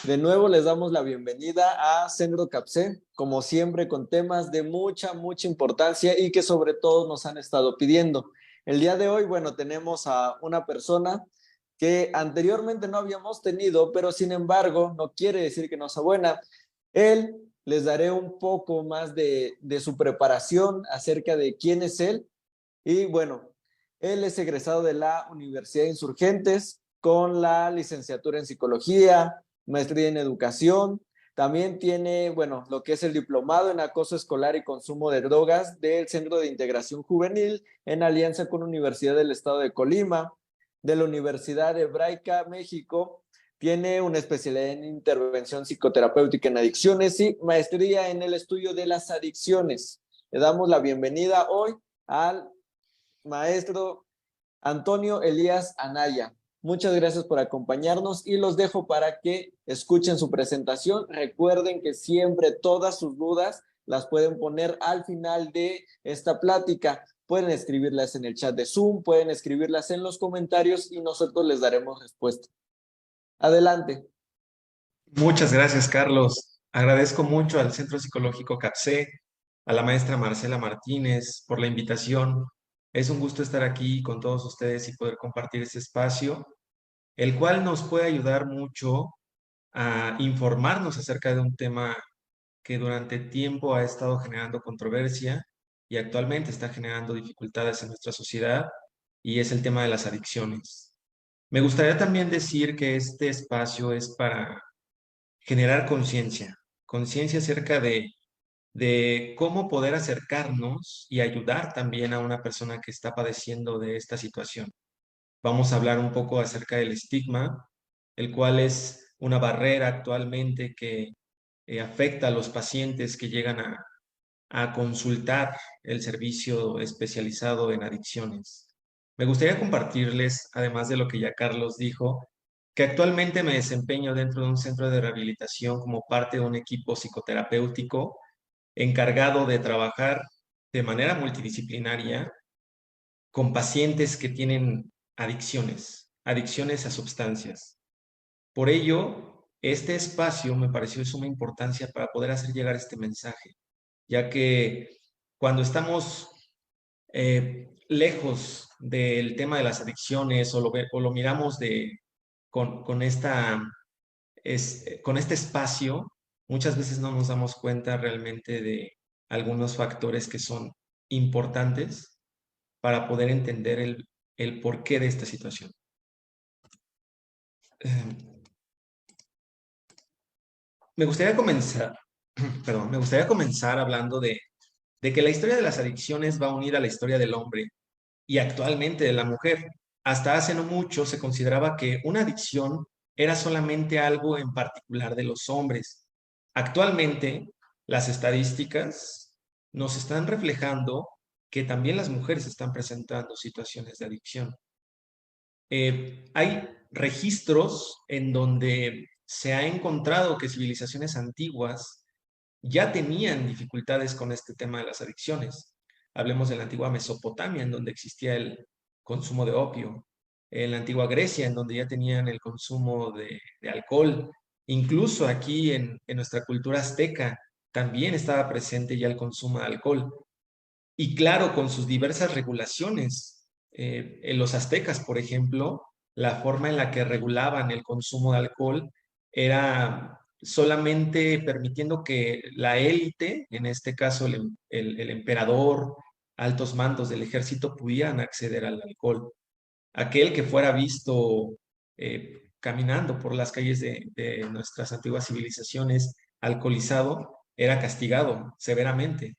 De nuevo les damos la bienvenida a Sendro Capse, como siempre con temas de mucha importancia y que sobre todo nos han estado pidiendo. El día de hoy, bueno, tenemos a una persona que anteriormente no habíamos tenido, pero sin embargo no quiere decir que no sea buena. Él les daré un poco más de su preparación acerca de quién es él. Y bueno, él es egresado de la Universidad de Insurgentes con la licenciatura en psicología, maestría en educación. También tiene, bueno, lo que es el diplomado en acoso escolar y consumo de drogas del Centro de Integración Juvenil en alianza con Universidad del Estado de Colima, de la Universidad Hebraica, México. Tiene una especialidad en intervención psicoterapéutica en adicciones y maestría en el estudio de las adicciones. Le damos la bienvenida hoy al maestro Antonio Elías Anaya. Muchas gracias por acompañarnos y los dejo para que escuchen su presentación. Recuerden que siempre todas sus dudas las pueden poner al final de esta plática. Pueden escribirlas en el chat de Zoom, pueden escribirlas en los comentarios y nosotros les daremos respuesta. Adelante. Muchas gracias, Carlos. Agradezco mucho al Centro Psicológico CAPSE, a la maestra Marcela Martínez por la invitación. Es un gusto estar aquí con todos ustedes y poder compartir este espacio, el cual nos puede ayudar mucho a informarnos acerca de un tema que durante tiempo ha estado generando controversia y actualmente está generando dificultades en nuestra sociedad, y es el tema de las adicciones. Me gustaría también decir que este espacio es para generar conciencia, conciencia acerca de cómo poder acercarnos y ayudar también a una persona que está padeciendo de esta situación. Vamos a hablar un poco acerca del estigma, el cual es una barrera actualmente que afecta a los pacientes que llegan a consultar el servicio especializado en adicciones. Me gustaría compartirles, además de lo que ya Carlos dijo, que actualmente me desempeño dentro de un centro de rehabilitación como parte de un equipo psicoterapéutico encargado de trabajar de manera multidisciplinaria con pacientes que tienen adicciones, adicciones a sustancias. Por ello, este espacio me pareció de suma importancia para poder hacer llegar este mensaje, ya que cuando estamos lejos del tema de las adicciones o lo miramos con con este espacio, muchas veces no nos damos cuenta realmente de algunos factores que son importantes para poder entender el porqué de esta situación. Eh, Me gustaría comenzar, perdón, me gustaría comenzar hablando de que la historia de las adicciones va unida a la historia del hombre y actualmente de la mujer. Hasta hace no mucho se consideraba que una adicción era solamente algo en particular de los hombres. Actualmente, las estadísticas nos están reflejando que también las mujeres están presentando situaciones de adicción. Hay registros en donde se ha encontrado que civilizaciones antiguas ya tenían dificultades con este tema de las adicciones. Hablemos de la antigua Mesopotamia, en donde existía el consumo de opio, en la antigua Grecia, en donde ya tenían el consumo de alcohol, incluso aquí en nuestra cultura azteca también estaba presente ya el consumo de alcohol. Y claro, con sus diversas regulaciones. En los aztecas, por ejemplo, la forma en la que regulaban el consumo de alcohol era solamente permitiendo que la élite, en este caso el emperador, altos mandos del ejército, pudieran acceder al alcohol. Aquel que fuera visto caminando por las calles de nuestras antiguas civilizaciones alcoholizado era castigado severamente.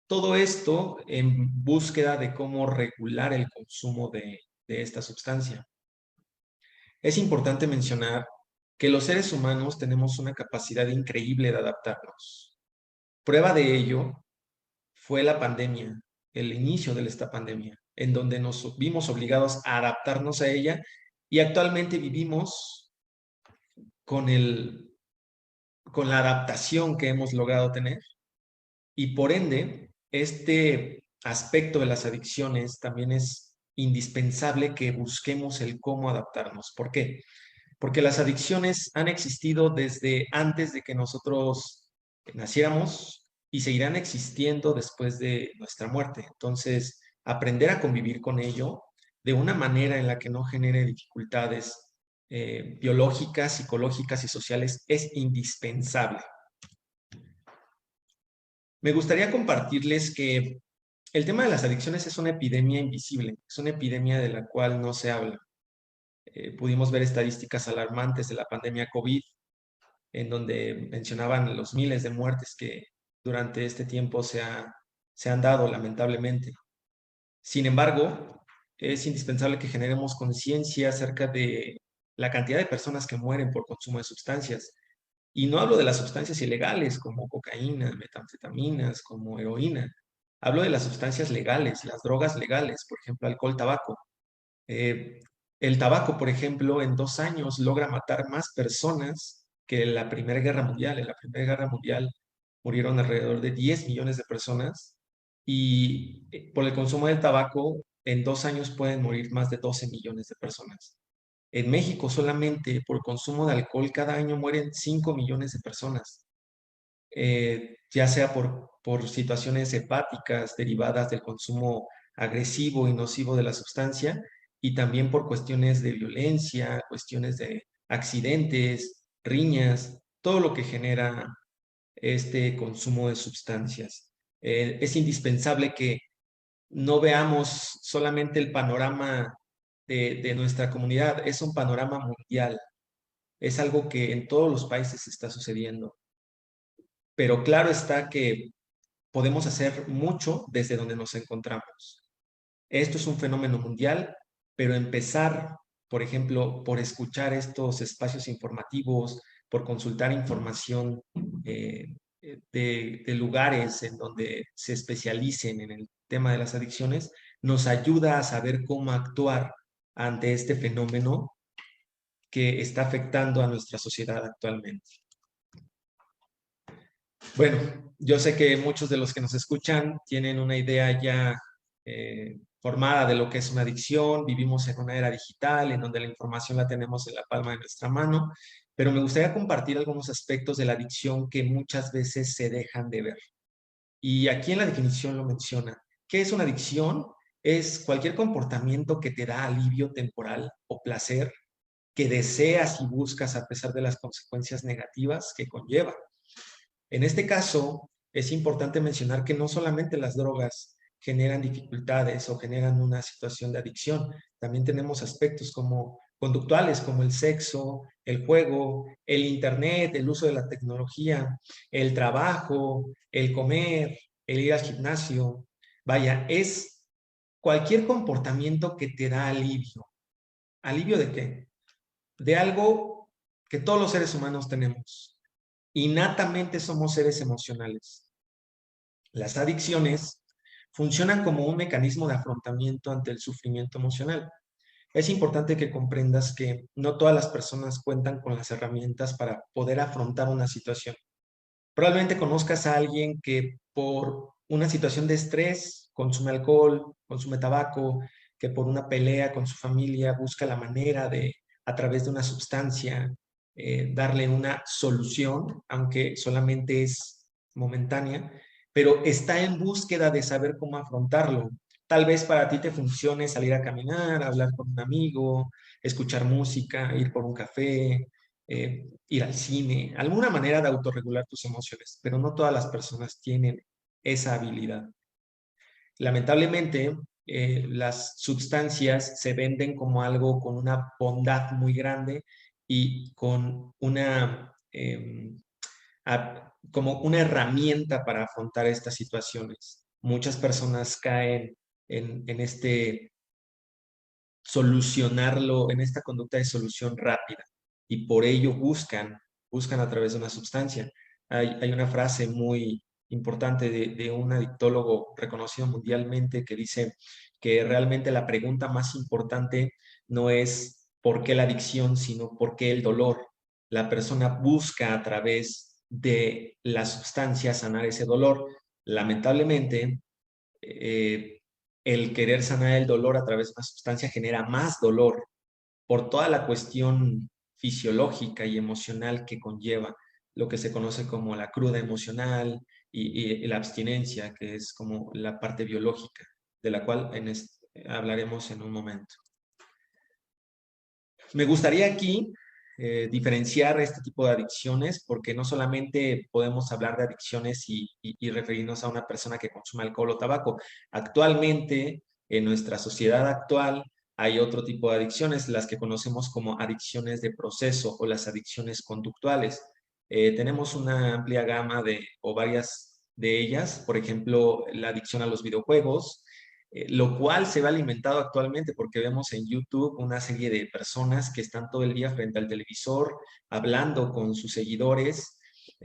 Todo esto en búsqueda de cómo regular el consumo de esta sustancia. Es importante mencionar que los seres humanos tenemos una capacidad increíble de adaptarnos. Prueba de ello fue la pandemia, el inicio de esta pandemia, en donde nos vimos obligados a adaptarnos a ella, y actualmente vivimos con con la adaptación que hemos logrado tener, y por ende, este aspecto de las adicciones también es indispensable que busquemos el cómo adaptarnos. ¿Por qué? porque las adicciones han existido desde antes de que nosotros naciéramos y seguirán existiendo después de nuestra muerte. Entonces, aprender a convivir con ello de una manera en la que no genere dificultades biológicas, psicológicas y sociales es indispensable. Me gustaría compartirles que el tema de las adicciones es una epidemia invisible, es una epidemia de la cual no se habla. Pudimos ver estadísticas alarmantes de la pandemia COVID, en donde mencionaban los miles de muertes que durante este tiempo se han dado, lamentablemente. Sin embargo, es indispensable que generemos conciencia acerca de la cantidad de personas que mueren por consumo de sustancias. Y no hablo de las sustancias ilegales como cocaína, metanfetaminas, como heroína. Hablo de las sustancias legales, las drogas legales, por ejemplo, alcohol, tabaco. Eh, el tabaco, por ejemplo, en 2 años logra matar más personas que en la Primera Guerra Mundial. En la Primera Guerra Mundial murieron alrededor de 10 millones de personas y por el consumo del tabaco en 2 años pueden morir más de 12 millones de personas. En México solamente por consumo de alcohol cada año mueren 5 millones de personas, ya sea por situaciones hepáticas derivadas del consumo agresivo y nocivo de la sustancia, y también por cuestiones de violencia, cuestiones de accidentes, riñas, todo lo que genera este consumo de sustancias. Es indispensable que no veamos solamente el panorama de nuestra comunidad, es un panorama mundial, es algo que en todos los países está sucediendo. Pero claro está que podemos hacer mucho desde donde nos encontramos. Esto es un fenómeno mundial, pero empezar, por ejemplo, por escuchar estos espacios informativos, por consultar información de lugares en donde se especialicen en el tema de las adicciones, nos ayuda a saber cómo actuar ante este fenómeno que está afectando a nuestra sociedad actualmente. Bueno, yo sé que muchos de los que nos escuchan tienen una idea ya formada de lo que es una adicción. Vivimos en una era digital en donde la información la tenemos en la palma de nuestra mano, pero me gustaría compartir algunos aspectos de la adicción que muchas veces se dejan de ver. Y aquí en la definición lo menciona. ¿Qué es una adicción? Es cualquier comportamiento que te da alivio temporal o placer que deseas y buscas a pesar de las consecuencias negativas que conlleva. En este caso, es importante mencionar que no solamente las drogas generan dificultades o generan una situación de adicción, también tenemos aspectos como conductuales, como el sexo, el juego, el internet, el uso de la tecnología, el trabajo, el comer, el ir al gimnasio. Vaya, es cualquier comportamiento que te da alivio. ¿Alivio de qué? De algo que todos los seres humanos tenemos. Innatamente somos seres emocionales. Las adicciones funcionan como un mecanismo de afrontamiento ante el sufrimiento emocional. Es importante que comprendas que no todas las personas cuentan con las herramientas para poder afrontar una situación. Probablemente conozcas a alguien que por una situación de estrés consume alcohol, consume tabaco, que por una pelea con su familia busca la manera de, a través de una sustancia, darle una solución, aunque solamente es momentánea, pero está en búsqueda de saber cómo afrontarlo. Tal vez para ti te funcione salir a caminar, hablar con un amigo, escuchar música, ir por un café, ir al cine, alguna manera de autorregular tus emociones, pero no todas las personas tienen esa habilidad. Lamentablemente, las sustancias se venden como algo con una bondad muy grande y con una, como una herramienta para afrontar estas situaciones. Muchas personas caen en este solucionarlo, en esta conducta de solución rápida y por ello buscan a través de una sustancia. Hay una frase muy importante de un adictólogo reconocido mundialmente que dice que realmente la pregunta más importante no es por qué la adicción, sino por qué el dolor. La persona busca a través de la sustancia sanar ese dolor. Lamentablemente, el querer sanar el dolor a través de una sustancia genera más dolor por toda la cuestión fisiológica y emocional que conlleva lo que se conoce como la cruda emocional y la abstinencia, que es como la parte biológica, de la cual hablaremos en un momento. Me gustaría aquí diferenciar este tipo de adicciones, porque no solamente podemos hablar de adicciones y referirnos a una persona que consume alcohol o tabaco. Actualmente, en nuestra sociedad actual, hay otro tipo de adicciones, las que conocemos como adicciones de proceso o las adicciones conductuales. Tenemos una amplia gama o varias de ellas, por ejemplo, la adicción a los videojuegos, lo cual se ve alimentado actualmente porque vemos en YouTube una serie de personas que están todo el día frente al televisor, hablando con sus seguidores,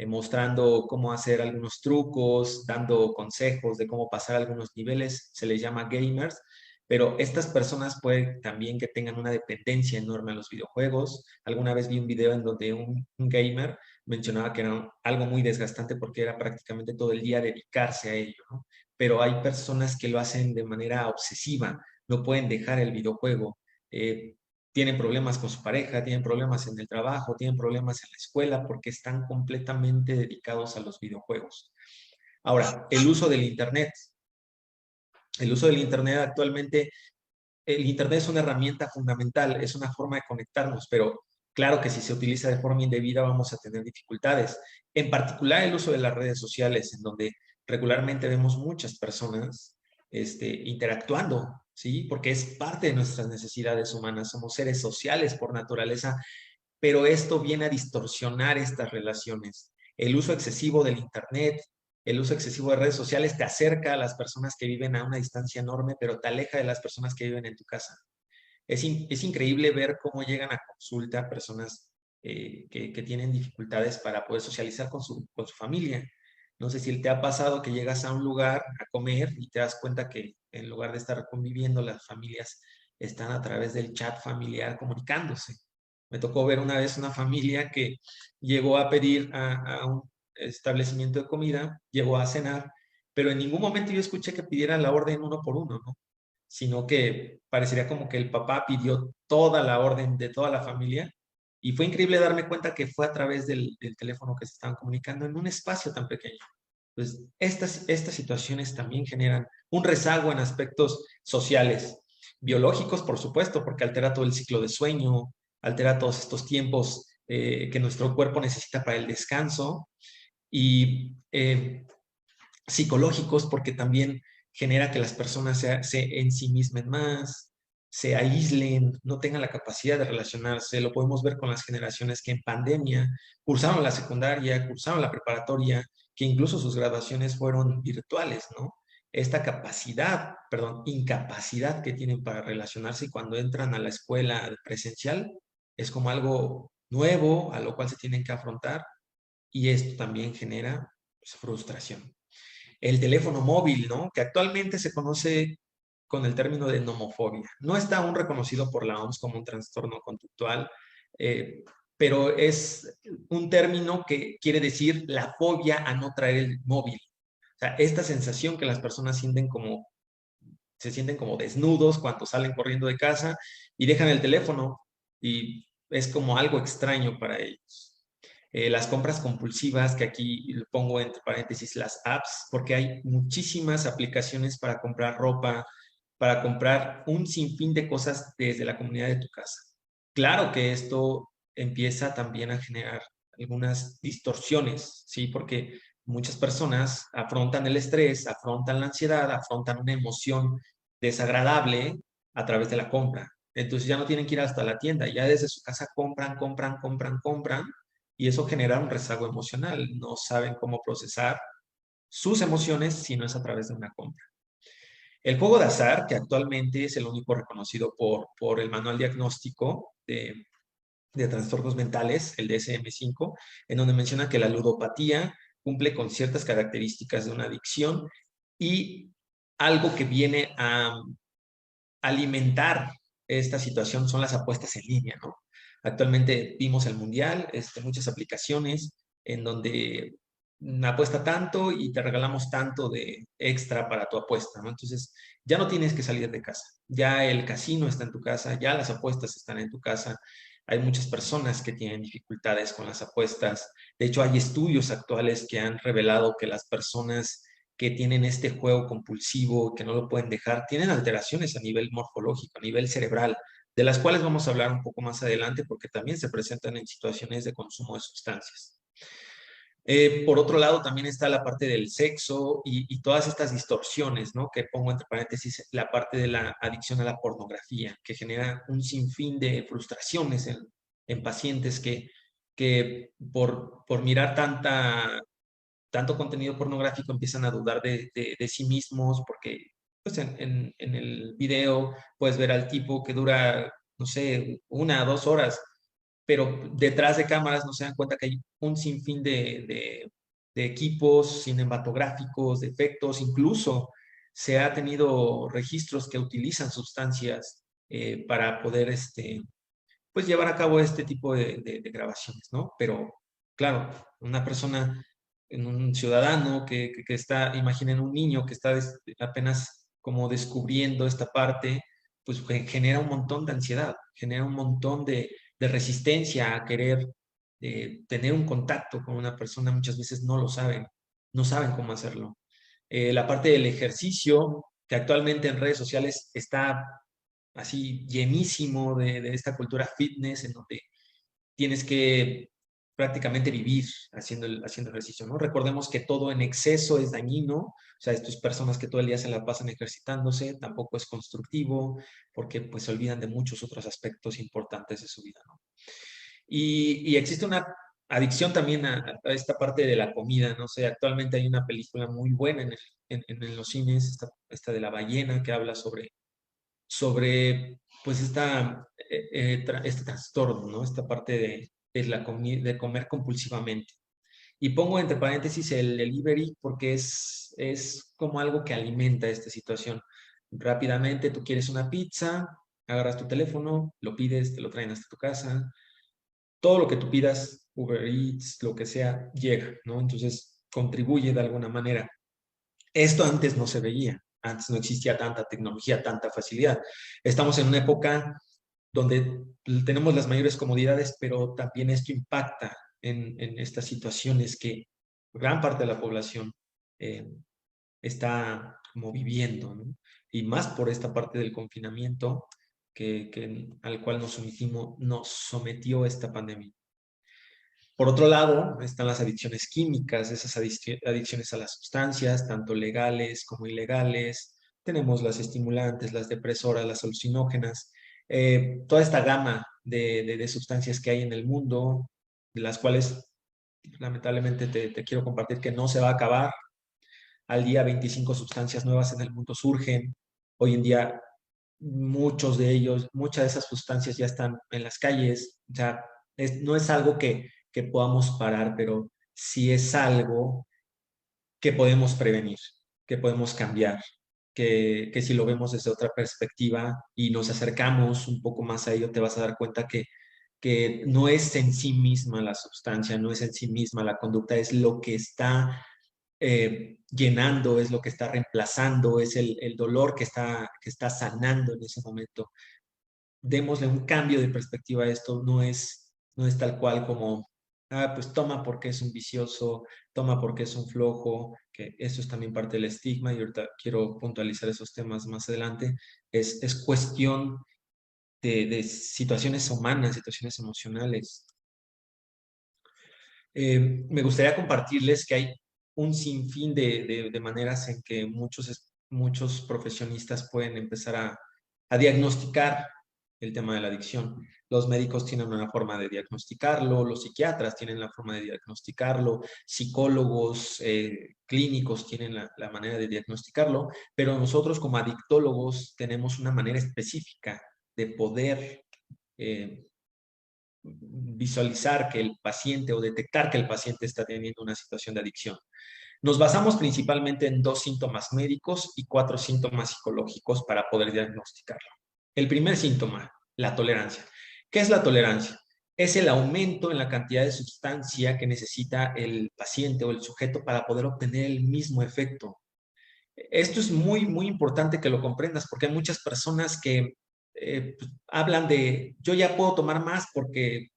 mostrando cómo hacer algunos trucos, dando consejos de cómo pasar algunos niveles, se les llama gamers, pero estas personas pueden también que tengan una dependencia enorme a los videojuegos. Alguna vez vi un video en donde un gamer mencionaba que era algo muy desgastante porque era prácticamente todo el día dedicarse a ello, ¿no? Pero hay personas que lo hacen de manera obsesiva, no pueden dejar el videojuego, tienen problemas con su pareja, tienen problemas en el trabajo, tienen problemas en la escuela porque están completamente dedicados a los videojuegos. Ahora, el uso del Internet. El uso del Internet actualmente, el Internet es una herramienta fundamental, es una forma de conectarnos, pero claro que si se utiliza de forma indebida vamos a tener dificultades. En particular el uso de las redes sociales, en donde regularmente vemos muchas personas interactuando, ¿sí? Porque es parte de nuestras necesidades humanas, somos seres sociales por naturaleza, pero esto viene a distorsionar estas relaciones. El uso excesivo del Internet, el uso excesivo de redes sociales te acerca a las personas que viven a una distancia enorme, pero te aleja de las personas que viven en tu casa. Es increíble ver cómo llegan a consulta personas que tienen dificultades para poder socializar con su familia. No sé si te ha pasado que llegas a un lugar a comer y te das cuenta que en lugar de estar conviviendo, las familias están a través del chat familiar comunicándose. Me tocó ver una vez una familia que llegó a pedir a un establecimiento de comida, llegó a cenar, pero en ningún momento yo escuché que pidieran la orden uno por uno, ¿no? Sino que parecería como que el papá pidió toda la orden de toda la familia y fue increíble darme cuenta que fue a través del teléfono que se estaban comunicando en un espacio tan pequeño. Pues estas situaciones también generan un rezago en aspectos sociales, biológicos, por supuesto, porque altera todo el ciclo de sueño, altera todos estos tiempos que nuestro cuerpo necesita para el descanso, y psicológicos, porque también genera que las personas se ensimismen más, se aíslen, no tengan la capacidad de relacionarse. Lo podemos ver con las generaciones que en pandemia cursaron la secundaria, cursaron la preparatoria, que incluso sus graduaciones fueron virtuales, ¿no? Esta incapacidad que tienen para relacionarse y cuando entran a la escuela presencial es como algo nuevo a lo cual se tienen que afrontar y esto también genera pues, frustración. El teléfono móvil, ¿no? Que actualmente se conoce con el término de nomofobia. No está aún reconocido por la OMS como un trastorno conductual, eh, pero es un término que quiere decir la fobia a no traer el móvil. O sea, esta sensación que las personas se sienten como desnudos cuando salen corriendo de casa y dejan el teléfono y es como algo extraño para ellos. Las compras compulsivas, que aquí pongo entre paréntesis las apps, porque hay muchísimas aplicaciones para comprar ropa, para comprar un sinfín de cosas desde la comunidad de tu casa. Claro que esto empieza también a generar algunas distorsiones, ¿sí? Porque muchas personas afrontan el estrés, afrontan la ansiedad, afrontan una emoción desagradable a través de la compra. Entonces ya no tienen que ir hasta la tienda, ya desde su casa compran, compran, compran, compran, y eso genera un rezago emocional. No saben cómo procesar sus emociones si no es a través de una compra. El juego de azar, que actualmente es el único reconocido por el Manual Diagnóstico de Trastornos Mentales, el DSM-5, en donde menciona que la ludopatía cumple con ciertas características de una adicción y algo que viene a alimentar esta situación son las apuestas en línea, ¿no? Actualmente vimos el Mundial, muchas aplicaciones en donde apuesta tanto y te regalamos tanto de extra para tu apuesta, ¿no? Entonces, ya no tienes que salir de casa, ya el casino está en tu casa, ya las apuestas están en tu casa. Hay muchas personas que tienen dificultades con las apuestas. De hecho, hay estudios actuales que han revelado que las personas que tienen este juego compulsivo, que no lo pueden dejar, tienen alteraciones a nivel morfológico, a nivel cerebral, de las cuales vamos a hablar un poco más adelante porque también se presentan en situaciones de consumo de sustancias. Por otro lado, también está la parte del sexo y todas estas distorsiones, ¿no? Que pongo entre paréntesis la parte de la adicción a la pornografía, que genera un sinfín de frustraciones en pacientes que por mirar tanto contenido pornográfico empiezan a dudar de sí mismos, porque pues en el video puedes ver al tipo que dura, no sé, 1 o 2 horas, pero detrás de cámaras no se dan cuenta que hay un sinfín de equipos cinematográficos, de efectos, incluso se ha tenido registros que utilizan sustancias para poder pues llevar a cabo este tipo de grabaciones, ¿no? Pero claro, una persona, en un ciudadano que está, imaginen un niño que está apenas como descubriendo esta parte, pues genera un montón de ansiedad, genera un montón de resistencia a querer tener un contacto con una persona, muchas veces no lo saben, no saben cómo hacerlo. La parte del ejercicio, que actualmente en redes sociales está así llenísimo de esta cultura fitness en donde tienes que prácticamente vivir haciendo ejercicio, ¿no? Recordemos que todo en exceso es dañino, o sea, estas personas que todo el día se la pasan ejercitándose, tampoco es constructivo, porque pues se olvidan de muchos otros aspectos importantes de su vida, ¿no? Y existe una adicción también a esta parte de la comida, no sé, actualmente hay una película muy buena en los cines, esta de la ballena, que habla sobre pues este trastorno, ¿no? Esta parte de comer compulsivamente. Y pongo entre paréntesis el delivery porque es como algo que alimenta esta situación. Rápidamente tú quieres una pizza, agarras tu teléfono, lo pides, te lo traen hasta tu casa. Todo lo que tú pidas, Uber Eats, lo que sea, llega, ¿no? Entonces contribuye de alguna manera. Esto antes no se veía, antes no existía tanta tecnología, tanta facilidad. Estamos en una época donde tenemos las mayores comodidades, pero también esto impacta en estas situaciones que gran parte de la población eh, está como viviendo, ¿no? Y más por esta parte del confinamiento al cual nos sometió esta pandemia. Por otro lado, están las adicciones químicas, esas adicciones a las sustancias, tanto legales como ilegales. Tenemos las estimulantes, las depresoras, las alucinógenas, toda esta gama de sustancias que hay en el mundo, de las cuales lamentablemente te quiero compartir que no se va a acabar. Al día 25 sustancias nuevas en el mundo surgen. Hoy en día muchas de esas sustancias ya están en las calles. O sea, no es algo que podamos parar, pero sí es algo que podemos prevenir, que podemos cambiar, que si lo vemos desde otra perspectiva y nos acercamos un poco más a ello, te vas a dar cuenta que no es en sí misma la sustancia, no es en sí misma la conducta, es lo que está llenando, es lo que está reemplazando, es el dolor que está sanando en ese momento. Démosle un cambio de perspectiva a esto, no es tal cual como, pues toma porque es un vicioso, toma porque es un flojo, que eso es también parte del estigma y ahorita quiero puntualizar esos temas más adelante. Es cuestión de situaciones humanas, situaciones emocionales. Me gustaría compartirles que hay un sinfín de maneras en que muchos profesionistas pueden empezar a diagnosticar el tema de la adicción. Los médicos tienen una forma de diagnosticarlo, los psiquiatras tienen la forma de diagnosticarlo, psicólogos clínicos tienen la manera de diagnosticarlo, pero nosotros como adictólogos tenemos una manera específica de poder eh, visualizar que el paciente o detectar que el paciente está teniendo una situación de adicción. Nos basamos principalmente en 2 síntomas médicos y 4 síntomas psicológicos para poder diagnosticarlo. El primer síntoma, la tolerancia. ¿Qué es la tolerancia? Es el aumento en la cantidad de sustancia que necesita el paciente o el sujeto para poder obtener el mismo efecto. Esto es muy, muy importante que lo comprendas porque hay muchas personas que pues, hablan de, yo ya puedo tomar más porque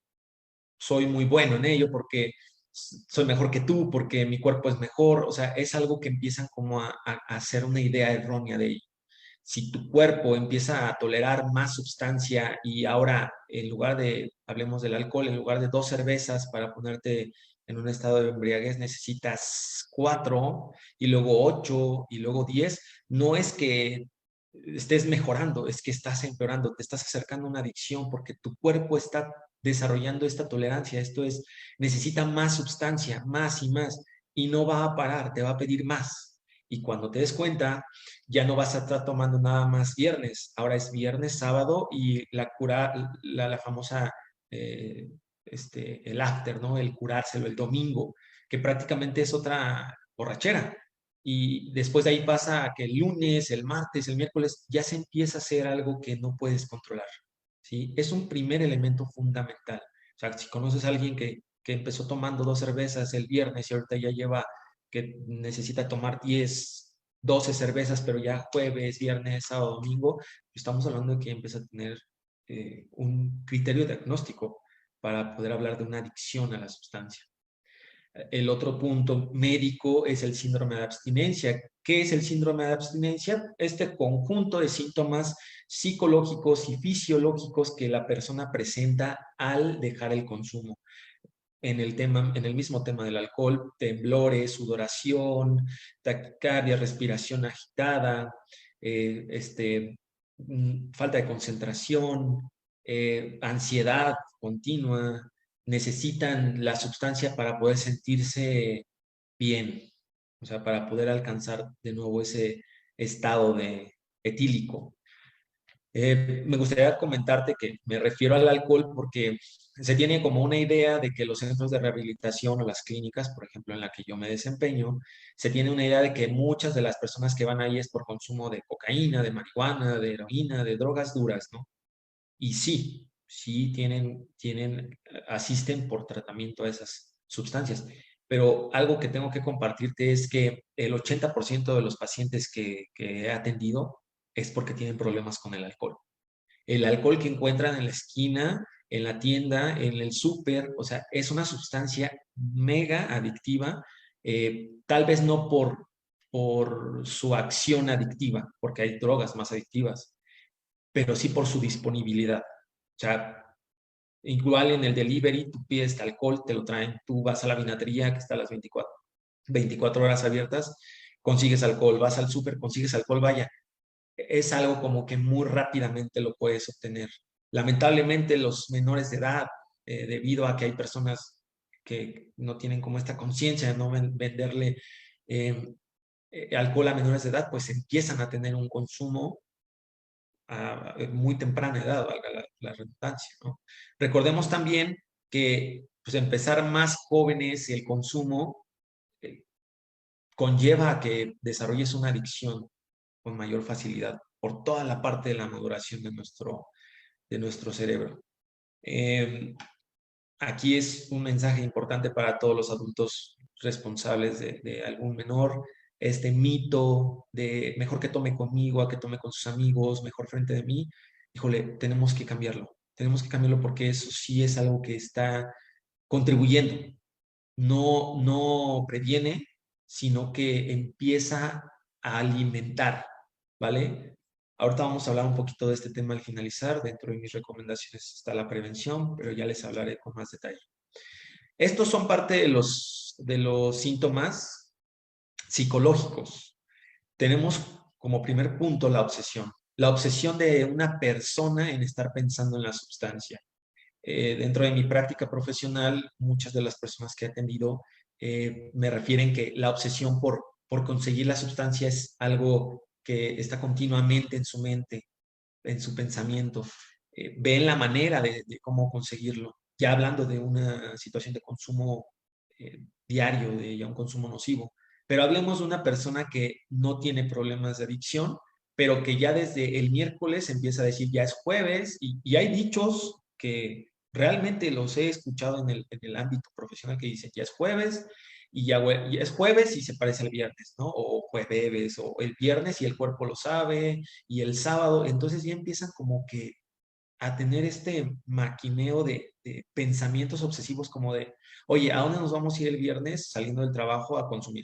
soy muy bueno en ello, porque soy mejor que tú, porque mi cuerpo es mejor. O sea, es algo que empiezan como a hacer una idea errónea de ello. Si tu cuerpo empieza a tolerar más sustancia y ahora en lugar de, hablemos del alcohol, en lugar de 2 cervezas para ponerte en un estado de embriaguez necesitas 4 y luego 8 y luego 10, no es que estés mejorando, es que estás empeorando, te estás acercando a una adicción porque tu cuerpo está desarrollando esta tolerancia. Esto es, necesita más sustancia, más y más, y no va a parar, te va a pedir más. Y cuando te des cuenta, ya no vas a estar tomando nada más viernes, ahora es viernes, sábado y la famosa, el after, ¿no? El curárselo el domingo, que prácticamente es otra borrachera. Y después de ahí pasa a que el lunes, el martes, el miércoles, ya se empieza a hacer algo que no puedes controlar, ¿sí? Es un primer elemento fundamental. O sea, si conoces a alguien que empezó tomando 2 cervezas el viernes y ahorita ya lleva, que necesita tomar 10, 12 cervezas, pero ya jueves, viernes, sábado, domingo, estamos hablando de que empieza a tener un criterio diagnóstico para poder hablar de una adicción a la sustancia. El otro punto médico es el síndrome de abstinencia. ¿Qué es el síndrome de abstinencia? Este conjunto de síntomas psicológicos y fisiológicos que la persona presenta al dejar el consumo. En el mismo tema del alcohol, temblores, sudoración, taquicardia, respiración agitada, falta de concentración, ansiedad continua, necesitan la sustancia para poder sentirse bien, o sea, para poder alcanzar de nuevo ese estado de etílico. Me gustaría comentarte que me refiero al alcohol porque se tiene como una idea de que los centros de rehabilitación o las clínicas, por ejemplo, en la que yo me desempeño, se tiene una idea de que muchas de las personas que van ahí es por consumo de cocaína, de marihuana, de heroína, de drogas duras, ¿no? Y sí, sí asisten por tratamiento a esas sustancias. Pero algo que tengo que compartirte es que el 80% de los pacientes que he atendido es porque tienen problemas con el alcohol. El alcohol que encuentran en la esquina, en la tienda, en el súper, o sea, es una sustancia mega adictiva, tal vez no por su acción adictiva, porque hay drogas más adictivas, pero sí por su disponibilidad. O sea, igual en el delivery, tú pides alcohol, te lo traen, tú vas a la vinatería que está a las 24 horas abiertas, consigues alcohol, vas al súper, consigues alcohol, vaya, es algo como que muy rápidamente lo puedes obtener. Lamentablemente los menores de edad, debido a que hay personas que no tienen como esta conciencia de no venderle eh, alcohol a menores de edad, pues empiezan a tener un consumo a muy temprana edad, valga la redundancia, ¿no? Recordemos también que pues, empezar más jóvenes el consumo eh, conlleva a que desarrolles una adicción con mayor facilidad por toda la parte de la maduración de nuestro cerebro. Aquí es un mensaje importante para todos los adultos responsables de algún menor. Este mito de mejor que tome conmigo, a que tome con sus amigos, mejor frente de mí, híjole, tenemos que cambiarlo. Tenemos que cambiarlo porque eso sí es algo que está contribuyendo. No previene, sino que empieza a alimentar, ¿vale? Ahorita vamos a hablar un poquito de este tema al finalizar. Dentro de mis recomendaciones está la prevención, pero ya les hablaré con más detalle. Estos son parte de los síntomas psicológicos. Tenemos como primer punto la obsesión de una persona en estar pensando en la sustancia. Dentro de mi práctica profesional, muchas de las personas que he atendido me refieren que la obsesión por conseguir la sustancia es algo que está continuamente en su mente, en su pensamiento. Ven la manera de cómo conseguirlo. Ya hablando de una situación de consumo diario, de ya un consumo nocivo. Pero hablemos de una persona que no tiene problemas de adicción, pero que ya desde el miércoles empieza a decir ya es jueves y hay dichos que realmente los he escuchado en el ámbito profesional que dicen ya es jueves y ya y es jueves y se parece al viernes, ¿no? O jueves, o el viernes y el cuerpo lo sabe, y el sábado, entonces ya empiezan como que a tener este maquineo de pensamientos obsesivos como de, oye, ¿a dónde nos vamos a ir el viernes saliendo del trabajo a consumir?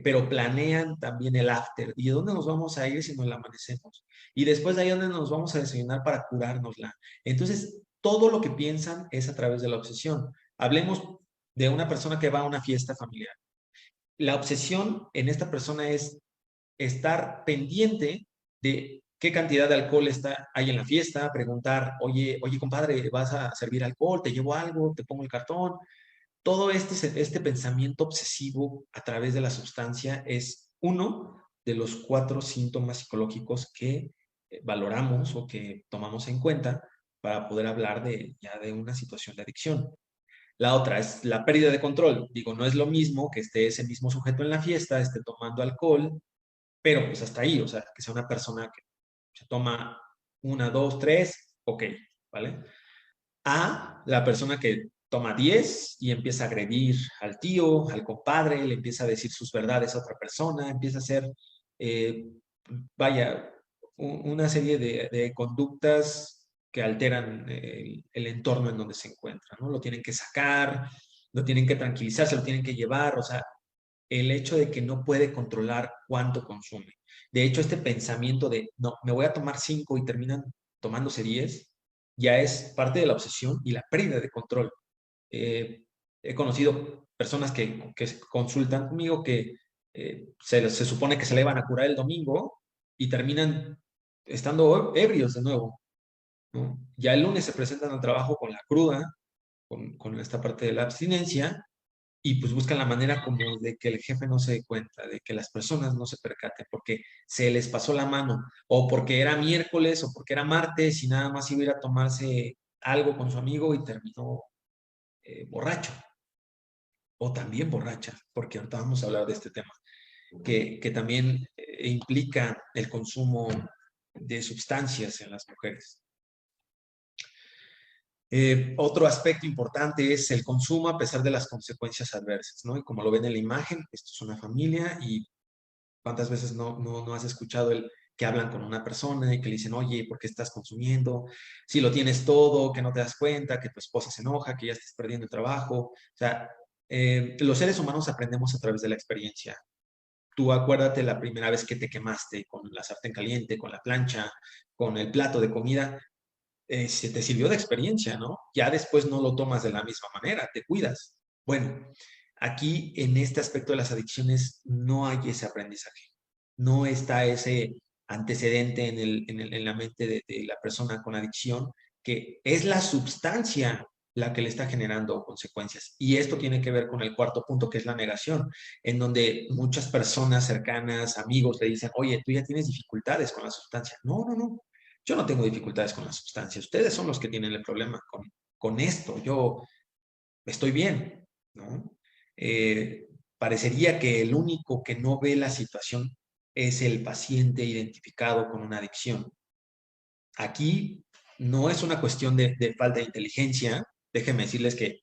Pero planean también el after. ¿Y de dónde nos vamos a ir si nos la amanecemos? Y después de ahí, ¿dónde nos vamos a desayunar para curárnosla? Entonces, todo lo que piensan es a través de la obsesión. Hablemos de una persona que va a una fiesta familiar. La obsesión en esta persona es estar pendiente de qué cantidad de alcohol hay en la fiesta, preguntar, oye, compadre, ¿vas a servir alcohol? ¿Te llevo algo? ¿Te pongo el cartón? Todo este pensamiento obsesivo a través de la sustancia es uno de los 4 síntomas psicológicos que valoramos o que tomamos en cuenta para poder hablar ya de una situación de adicción. La otra es la pérdida de control. Digo, no es lo mismo que esté ese mismo sujeto en la fiesta, esté tomando alcohol, pero pues hasta ahí, o sea, que sea una persona que se toma una, dos, tres, ok, ¿vale? A la persona que toma 10 y empieza a agredir al tío, al compadre, le empieza a decir sus verdades a otra persona, empieza a hacer, eh, vaya, una serie de conductas que alteran el entorno en donde se encuentra, ¿no? Lo tienen que sacar, lo tienen que tranquilizar, se lo tienen que llevar, o sea, el hecho de que no puede controlar cuánto consume. De hecho, este pensamiento de, no, me voy a tomar 5 y terminan tomándose 10, ya es parte de la obsesión y la pérdida de control. He conocido personas que consultan conmigo que se supone que se le van a curar el domingo y terminan estando ebrios de nuevo, ¿no? Ya el lunes se presentan al trabajo con la cruda, con esta parte de la abstinencia, y pues buscan la manera como de que el jefe no se dé cuenta, de que las personas no se percaten, porque se les pasó la mano, o porque era miércoles, o porque era martes y nada más iba a ir a tomarse algo con su amigo y terminó borracho, o también borracha, porque ahorita vamos a hablar de este tema, que también implica el consumo de sustancias en las mujeres. Otro aspecto importante es el consumo a pesar de las consecuencias adversas, ¿no? Y como lo ven en la imagen, esto es una familia y cuántas veces no has escuchado que hablan con una persona y que le dicen, oye, ¿por qué estás consumiendo? Si lo tienes todo, que no te das cuenta, que tu esposa se enoja, que ya estás perdiendo el trabajo. O sea, los seres humanos aprendemos a través de la experiencia. Tú acuérdate la primera vez que te quemaste con la sartén caliente, con la plancha, con el plato de comida, se te sirvió de experiencia, ¿no? Ya después no lo tomas de la misma manera, te cuidas. Bueno, aquí en este aspecto de las adicciones no hay ese aprendizaje, no está ese antecedente en la mente de la persona con adicción, que es la sustancia la que le está generando consecuencias. Y esto tiene que ver con el cuarto punto, que es la negación, en donde muchas personas cercanas, amigos, le dicen, oye, tú ya tienes dificultades con la sustancia. No, no, no. Yo no tengo dificultades con la sustancia. Ustedes son los que tienen el problema con esto. Yo estoy bien, ¿no? Parecería que el único que no ve la situación es el paciente identificado con una adicción. Aquí no es una cuestión de falta de inteligencia. Déjenme decirles que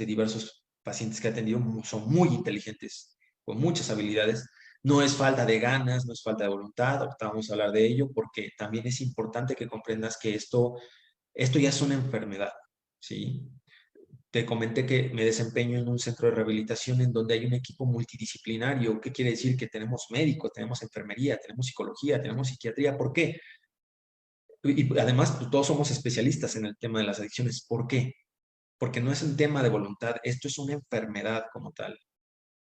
diversos pacientes que he atendido son muy inteligentes, con muchas habilidades. No es falta de ganas, no es falta de voluntad, ahorita vamos a hablar de ello, porque también es importante que comprendas que esto ya es una enfermedad, ¿sí? Te comenté que me desempeño en un centro de rehabilitación en donde hay un equipo multidisciplinario. ¿Qué quiere decir? Que tenemos médicos, tenemos enfermería, tenemos psicología, tenemos psiquiatría. ¿Por qué? Y además, pues, todos somos especialistas en el tema de las adicciones. ¿Por qué? Porque no es un tema de voluntad, esto es una enfermedad como tal.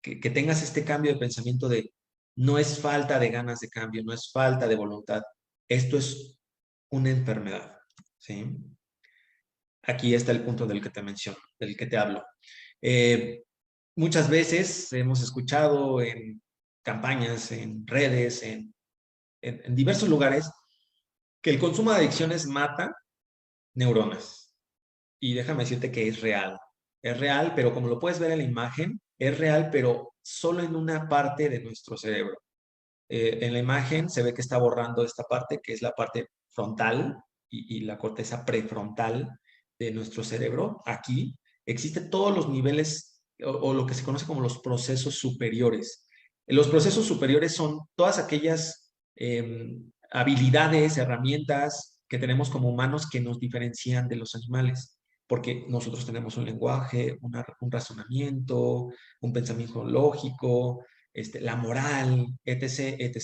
Que tengas este cambio de pensamiento de no es falta de ganas de cambio, no es falta de voluntad, esto es una enfermedad, ¿sí? Aquí está el punto del que te menciono, del que te hablo. Eh, Muchas veces hemos escuchado en campañas, en redes, en diversos lugares, que el consumo de adicciones mata neuronas. Y déjame decirte que es real. Es real, pero como lo puedes ver en la imagen, es real, pero solo en una parte de nuestro cerebro. En la imagen se ve que está borrando esta parte, que es la parte frontal y la corteza prefrontal de nuestro cerebro. Aquí existen todos los niveles o lo que se conoce como los procesos superiores. Los procesos superiores son todas aquellas habilidades, herramientas que tenemos como humanos que nos diferencian de los animales, porque nosotros tenemos un lenguaje, un razonamiento, un pensamiento lógico, la moral, etc., etc.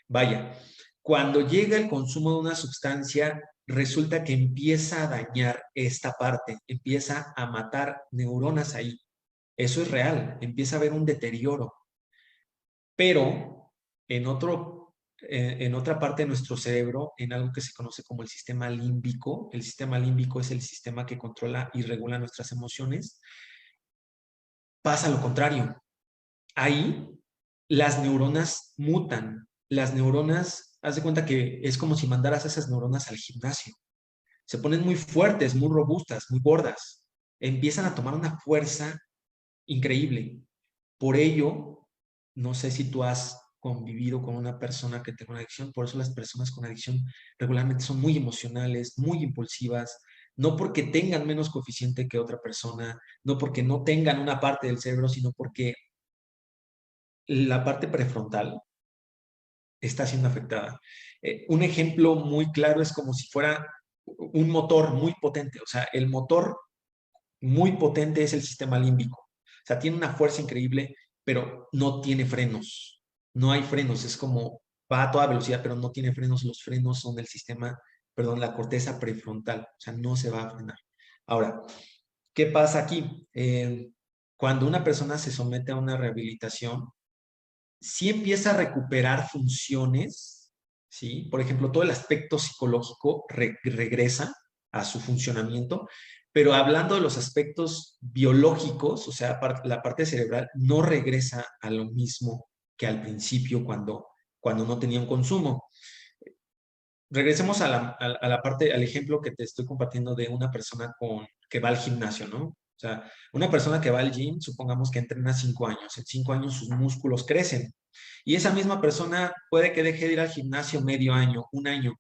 Vaya, cuando llega el consumo de una sustancia, resulta que empieza a dañar esta parte, empieza a matar neuronas ahí. Eso es real, empieza a haber un deterioro. Pero en otra parte de nuestro cerebro, en algo que se conoce como el sistema límbico es el sistema que controla y regula nuestras emociones, pasa lo contrario. Ahí las neuronas mutan. Las neuronas, haz de cuenta que es como si mandaras esas neuronas al gimnasio. Se ponen muy fuertes, muy robustas, muy gordas. Empiezan a tomar una fuerza increíble. Por ello, no sé si tú has convivido con una persona que tenga una adicción, por eso las personas con adicción regularmente son muy emocionales, muy impulsivas, no porque tengan menos coeficiente que otra persona, no porque no tengan una parte del cerebro, sino porque la parte prefrontal está siendo afectada. Un ejemplo muy claro es como si fuera un motor muy potente, o sea, el motor muy potente es el sistema límbico. O sea, tiene una fuerza increíble, pero no tiene frenos. No hay frenos, es como va a toda velocidad, pero no tiene frenos. Los frenos son el sistema, perdón, la corteza prefrontal. O sea, no se va a frenar. Ahora, ¿qué pasa aquí? Cuando una persona se somete a una rehabilitación, sí empieza a recuperar funciones, ¿sí? Por ejemplo, todo el aspecto psicológico regresa a su funcionamiento, pero hablando de los aspectos biológicos, o sea, la parte cerebral no regresa a lo mismo que al principio cuando no tenía un consumo. Regresemos a la parte, al ejemplo que te estoy compartiendo de una persona que va al gimnasio, ¿no? O sea, una persona que va al gym, supongamos que entrena 5 años. En 5 años sus músculos crecen. Y esa misma persona puede que deje de ir al gimnasio medio año, un año,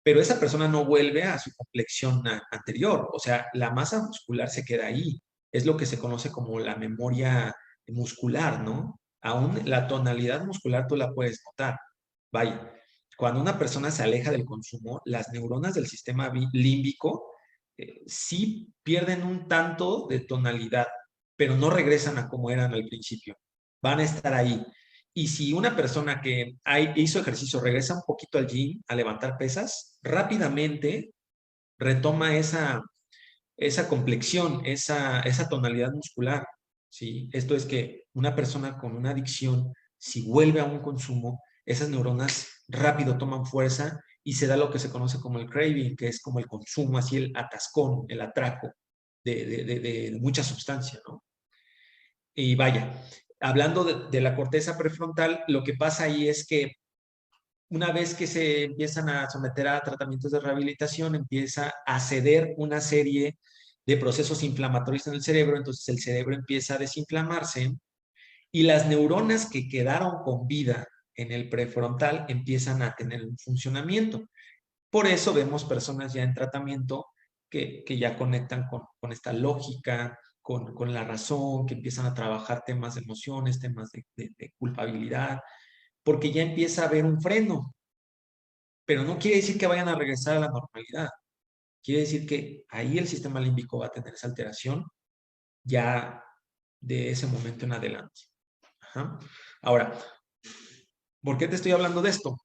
pero esa persona no vuelve a su complexión anterior. O sea, la masa muscular se queda ahí. Es lo que se conoce como la memoria muscular, ¿no? Aún la tonalidad muscular tú la puedes notar. Vaya, cuando una persona se aleja del consumo, las neuronas del sistema límbico sí pierden un tanto de tonalidad, pero no regresan a como eran al principio. Van a estar ahí. Y si una persona que hizo ejercicio regresa un poquito al gym a levantar pesas, rápidamente retoma esa complexión, esa tonalidad muscular. ¿Sí? Esto es que una persona con una adicción, si vuelve a un consumo, esas neuronas rápido toman fuerza y se da lo que se conoce como el craving, que es como el consumo, así el atascón, el atraco de mucha sustancia, ¿no? Y vaya, hablando de la corteza prefrontal, lo que pasa ahí es que una vez que se empiezan a someter a tratamientos de rehabilitación, empieza a ceder una serie de procesos inflamatorios en el cerebro, entonces el cerebro empieza a desinflamarse y las neuronas que quedaron con vida en el prefrontal empiezan a tener un funcionamiento. Por eso vemos personas ya en tratamiento que ya conectan con esta lógica, con la razón, que empiezan a trabajar temas de emociones, temas de culpabilidad, porque ya empieza a haber un freno, pero no quiere decir que vayan a regresar a la normalidad. Quiere decir que ahí el sistema límbico va a tener esa alteración ya de ese momento en adelante. Ajá. Ahora, ¿por qué te estoy hablando de esto?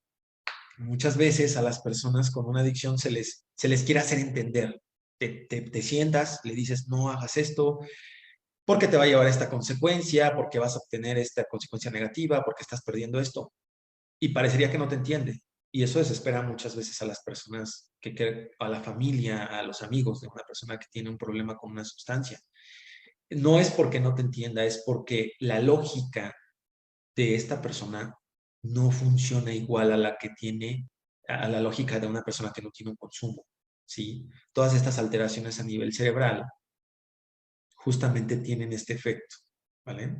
Muchas veces a las personas con una adicción se les quiere hacer entender. Te sientas, le dices, no hagas esto, porque te va a llevar a esta consecuencia, porque vas a obtener esta consecuencia negativa, porque estás perdiendo esto. Y parecería que no te entiende. Y eso desespera muchas veces a las personas, a la familia, a los amigos de una persona que tiene un problema con una sustancia. No es porque no te entienda, es porque la lógica de esta persona no funciona igual a la que tiene, a la lógica de una persona que no tiene un consumo, ¿sí? Todas estas alteraciones a nivel cerebral justamente tienen este efecto, ¿vale?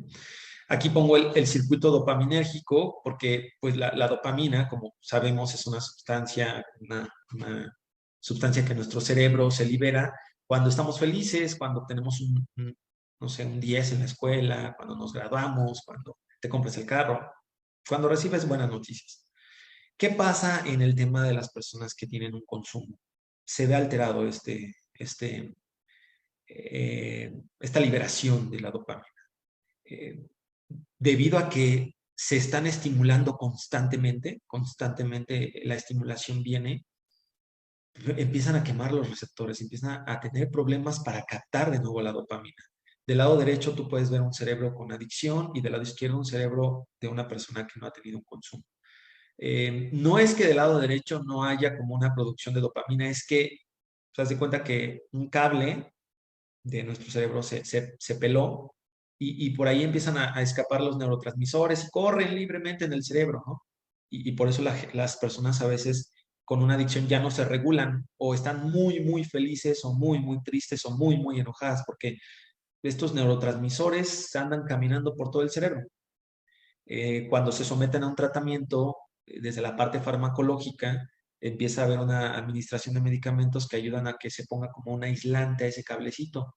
Aquí pongo el circuito dopaminérgico porque pues la dopamina, como sabemos, es una sustancia que nuestro cerebro se libera cuando estamos felices, cuando tenemos no sé, un 10 en la escuela, cuando nos graduamos, cuando te compras el carro, cuando recibes buenas noticias. ¿Qué pasa en el tema de las personas que tienen un consumo? Se ve alterado esta liberación de la dopamina. Eh, Debido a que se están estimulando constantemente la estimulación viene, empiezan a quemar los receptores, empiezan a tener problemas para captar de nuevo la dopamina. Del lado derecho tú puedes ver un cerebro con adicción y del lado izquierdo un cerebro de una persona que no ha tenido un consumo. No es que del lado derecho no haya como una producción de dopamina, es que te das cuenta que un cable de nuestro cerebro se peló y por ahí empiezan a escapar los neurotransmisores y corren libremente en el cerebro, ¿no? Y por eso las personas a veces con una adicción ya no se regulan o están muy, muy felices o muy, muy tristes o muy, muy enojadas porque estos neurotransmisores andan caminando por todo el cerebro. Cuando se someten a un tratamiento desde la parte farmacológica, empieza a haber una administración de medicamentos que ayudan a que se ponga como un aislante a ese cablecito,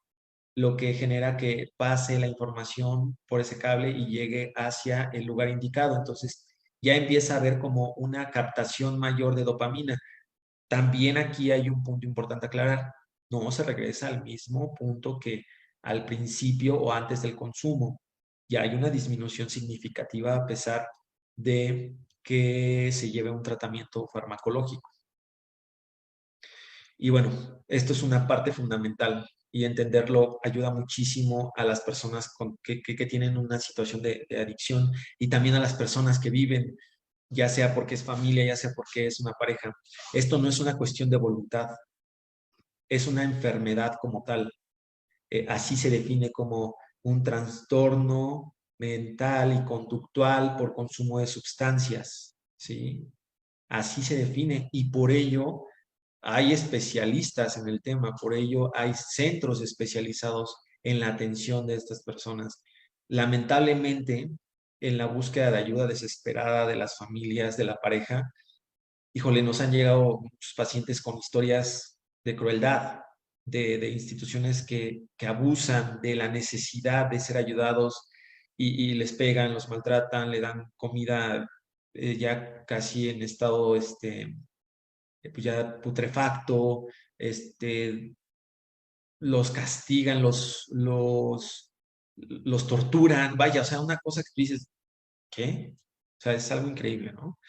lo que genera que pase la información por ese cable y llegue hacia el lugar indicado. Entonces, ya empieza a haber como una captación mayor de dopamina. También aquí hay un punto importante a aclarar. No se regresa al mismo punto que al principio o antes del consumo. Ya hay una disminución significativa a pesar de que se lleve un tratamiento farmacológico. Y bueno, esto es una parte fundamental y entenderlo ayuda muchísimo a las personas que tienen una situación de adicción y también a las personas que viven, ya sea porque es familia, ya sea porque es una pareja. Esto no es una cuestión de voluntad, es una enfermedad como tal. Así se define como un trastorno mental y conductual por consumo de sustancias, ¿sí? Así se define y por ello hay especialistas en el tema, por ello hay centros especializados en la atención de estas personas. Lamentablemente, en la búsqueda de ayuda desesperada de las familias, de la pareja, híjole, nos han llegado muchos pacientes con historias de crueldad, de instituciones que abusan de la necesidad de ser ayudados y les pegan, los maltratan, le dan comida ya casi en estado pues ya putrefacto, los castigan, los torturan, vaya, o sea, una cosa que tú dices, ¿qué? O sea, es algo increíble, ¿no?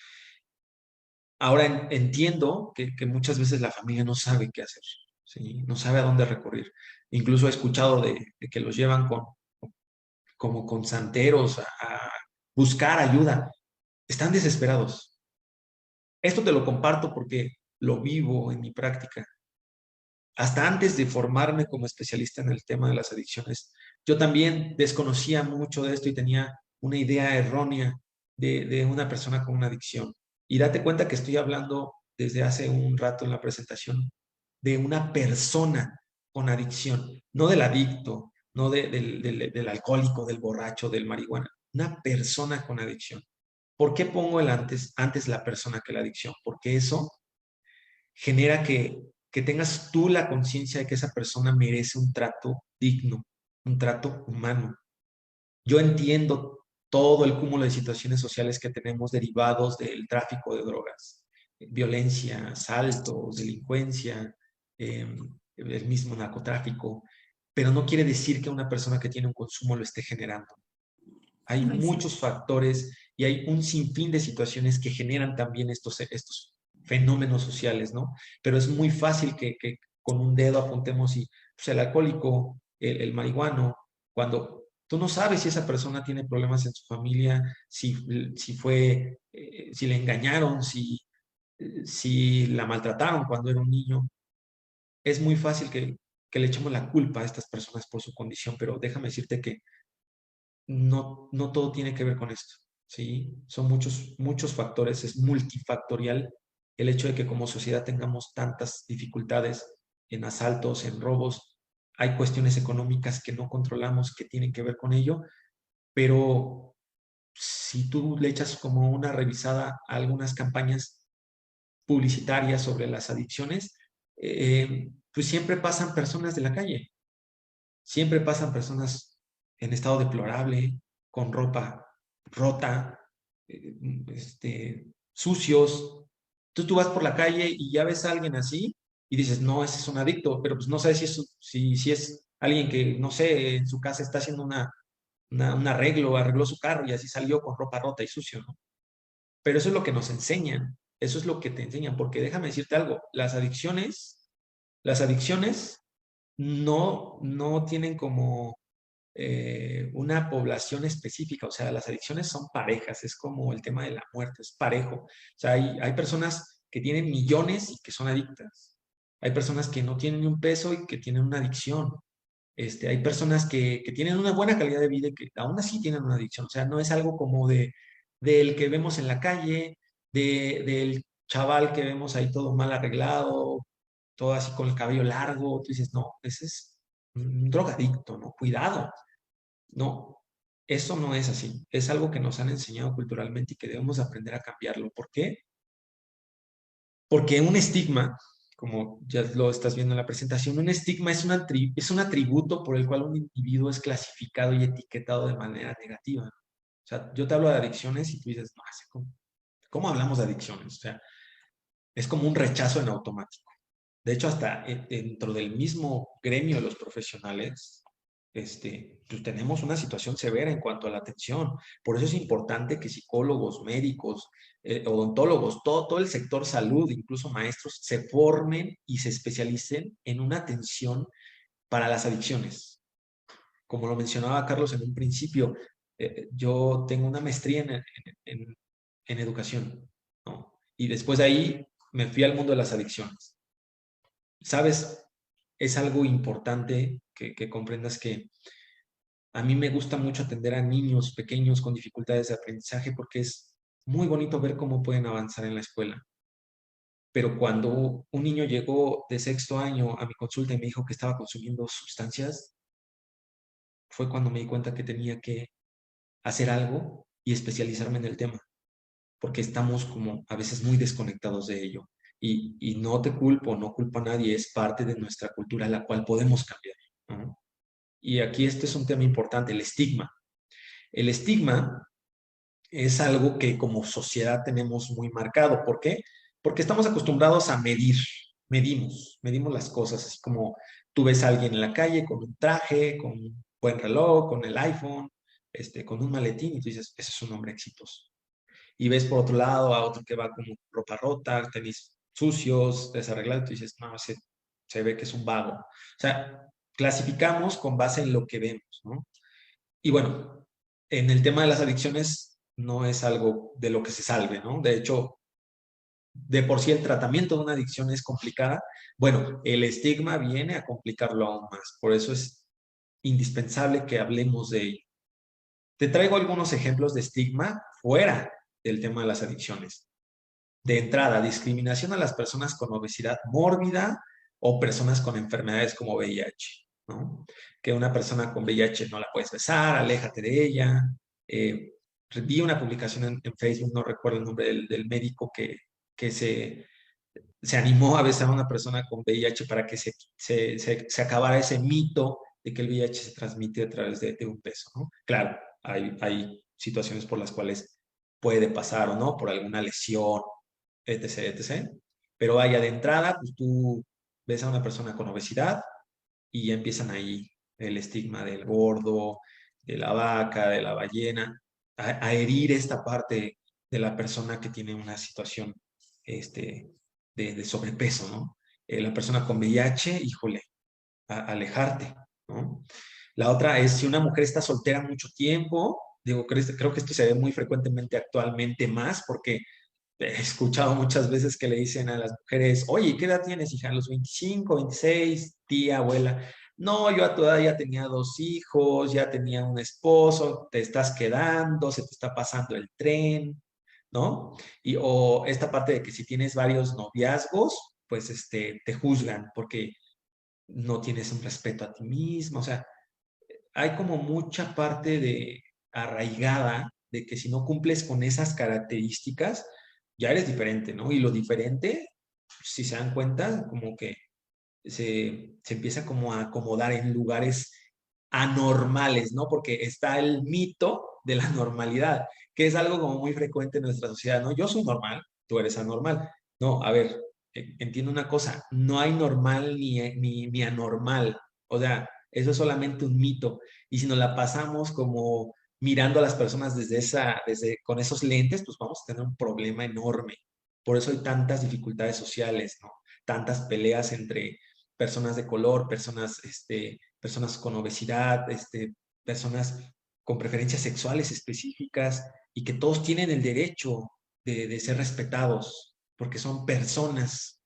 Ahora entiendo que muchas veces la familia no sabe qué hacer, ¿sí? No sabe a dónde recurrir. Incluso he escuchado de que los llevan como con santeros a buscar ayuda. Están desesperados. Esto te lo comparto porque lo vivo en mi práctica. Hasta antes de formarme como especialista en el tema de las adicciones, yo también desconocía mucho de esto y tenía una idea errónea de una persona con una adicción. Y date cuenta que estoy hablando desde hace un rato en la presentación de una persona con adicción, no del adicto, no del alcohólico, del borracho, del marihuana, una persona con adicción. ¿Por qué pongo el antes la persona que la adicción? Porque eso genera que tengas tú la conciencia de que esa persona merece un trato digno, un trato humano. Yo entiendo todo el cúmulo de situaciones sociales que tenemos derivados del tráfico de drogas, violencia, asaltos, delincuencia, el mismo narcotráfico, pero no quiere decir que una persona que tiene un consumo lo esté generando. Hay muchos factores y hay un sinfín de situaciones que generan también estos fenómenos sociales, ¿no? Pero es muy fácil que con un dedo apuntemos y pues, el alcohólico, el marihuano, cuando tú no sabes si esa persona tiene problemas en su familia, si le engañaron, si la maltrataron cuando era un niño, es muy fácil que le echemos la culpa a estas personas por su condición, pero déjame decirte que no todo tiene que ver con esto, ¿sí? Son muchos factores, es multifactorial el hecho de que como sociedad tengamos tantas dificultades en asaltos, en robos. Hay cuestiones económicas que no controlamos que tienen que ver con ello, pero si tú le echas como una revisada a algunas campañas publicitarias sobre las adicciones, pues siempre pasan personas de la calle, Siempre pasan personas en estado deplorable, con ropa rota, sucios. Tú vas por la calle y ya ves a alguien así y dices, no, ese es un adicto, pero pues no sabes si es alguien que, no sé, en su casa está haciendo un arreglo, arregló su carro y así salió con ropa rota y sucio, ¿no? Pero eso es lo que nos enseñan, eso es lo que te enseñan, porque déjame decirte algo, las adicciones no tienen como una población específica, o sea, las adicciones son parejas, es como el tema de la muerte, es parejo. O sea, hay personas que tienen millones y que son adictas. Hay personas que no tienen ni un peso y que tienen una adicción. Hay personas que tienen una buena calidad de vida y que aún así tienen una adicción. O sea, no es algo como del que vemos en la calle, del chaval que vemos ahí todo mal arreglado, todo así con el cabello largo. Tú dices, no, ese es un drogadicto, ¿no? Cuidado. No, eso no es así. Es algo que nos han enseñado culturalmente y que debemos aprender a cambiarlo. ¿Por qué? Porque un estigma, como ya lo estás viendo en la presentación, un estigma es un atributo por el cual un individuo es clasificado y etiquetado de manera negativa. O sea, yo te hablo de adicciones y tú dices, no, ¿cómo hablamos de adicciones? O sea, es como un rechazo en automático. De hecho, hasta dentro del mismo gremio de los profesionales, pues tenemos una situación severa en cuanto a la atención. Por eso es importante que psicólogos, médicos, odontólogos, todo el sector salud, incluso maestros, se formen y se especialicen en una atención para las adicciones. Como lo mencionaba Carlos en un principio, yo tengo una maestría en educación, ¿no? Y después de ahí me fui al mundo de las adicciones. ¿Sabes? Es algo importante que comprendas que a mí me gusta mucho atender a niños pequeños con dificultades de aprendizaje porque es muy bonito ver cómo pueden avanzar en la escuela. Pero cuando un niño llegó de sexto año a mi consulta y me dijo que estaba consumiendo sustancias, fue cuando me di cuenta que tenía que hacer algo y especializarme en el tema, porque estamos como a veces muy desconectados de ello. Y no te culpo, no culpo a nadie, es parte de nuestra cultura la cual podemos cambiar, ¿no? Y aquí este es un tema importante, el estigma. El estigma es algo que como sociedad tenemos muy marcado. ¿Por qué? Porque estamos acostumbrados a medimos las cosas, así como tú ves a alguien en la calle con un traje, con un buen reloj, con el iPhone, con un maletín, y tú dices, ese es un hombre exitoso. Y ves por otro lado a otro que va con ropa rota, tenis sucios, desarreglados, y tú dices, no, se ve que es un vago. O sea, clasificamos con base en lo que vemos, ¿no? Y bueno, en el tema de las adicciones no es algo de lo que se salve, ¿no? De hecho, de por sí el tratamiento de una adicción es complicada. Bueno, el estigma viene a complicarlo aún más. Por eso es indispensable que hablemos de ello. Te traigo algunos ejemplos de estigma fuera del tema de las adicciones. De entrada, discriminación a las personas con obesidad mórbida o personas con enfermedades como VIH, ¿no? Que una persona con VIH no la puedes besar, aléjate de ella. Eh, Vi una publicación en Facebook, no recuerdo el nombre del médico que se animó a besar a una persona con VIH para que se acabara ese mito de que el VIH se transmite a través de un beso, ¿no? Claro, hay situaciones por las cuales puede pasar o no, por alguna lesión, etc., etc. Pero vaya, de entrada, pues tú ves a una persona con obesidad y ya empiezan ahí el estigma del gordo, de la vaca, de la ballena, a herir esta parte de la persona que tiene una situación este, de sobrepeso, ¿no? La persona con VIH, híjole, alejarte, ¿no? La otra es si una mujer está soltera mucho tiempo, digo, creo que esto se ve muy frecuentemente actualmente más porque he escuchado muchas veces que le dicen a las mujeres, oye, ¿qué edad tienes, hija? A los 25, 26, tía, abuela. No, yo a tu edad ya tenía 2 hijos, ya tenía un esposo, te estás quedando, se te está pasando el tren, ¿no? O esta parte de que si tienes varios noviazgos, pues te juzgan porque no tienes un respeto a ti mismo. O sea, hay como mucha parte de arraigada de que si no cumples con esas características, ya eres diferente, ¿no? Y lo diferente, si se dan cuenta, como que se empieza como a acomodar en lugares anormales, ¿no? Porque está el mito de la normalidad, que es algo como muy frecuente en nuestra sociedad, ¿no? Yo soy normal, tú eres anormal. No, a ver, entiendo una cosa, no hay normal ni anormal, o sea, eso es solamente un mito. Y si nos la pasamos como mirando a las personas con esos lentes, pues vamos a tener un problema enorme. Por eso hay tantas dificultades sociales, ¿no? Tantas peleas entre personas de color, personas con obesidad, personas con preferencias sexuales específicas y que todos tienen el derecho de ser respetados porque son personas.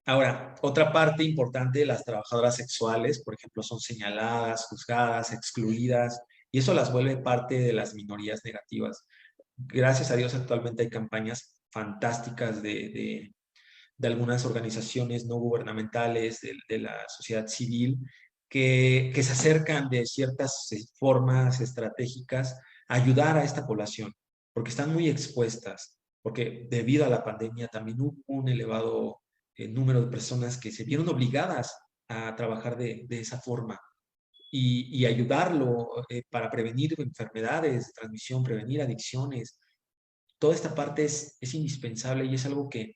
Ahora, otra parte importante de las trabajadoras sexuales, por ejemplo, son señaladas, juzgadas, excluidas, y eso las vuelve parte de las minorías negativas. Gracias a Dios, actualmente hay campañas fantásticas de algunas organizaciones no gubernamentales, de la sociedad civil, que se acercan de ciertas formas estratégicas a ayudar a esta población, porque están muy expuestas, porque debido a la pandemia también hubo un elevado número de personas que se vieron obligadas a trabajar de esa forma y ayudarlo para prevenir enfermedades de transmisión, prevenir adicciones. Toda esta parte es indispensable y es algo que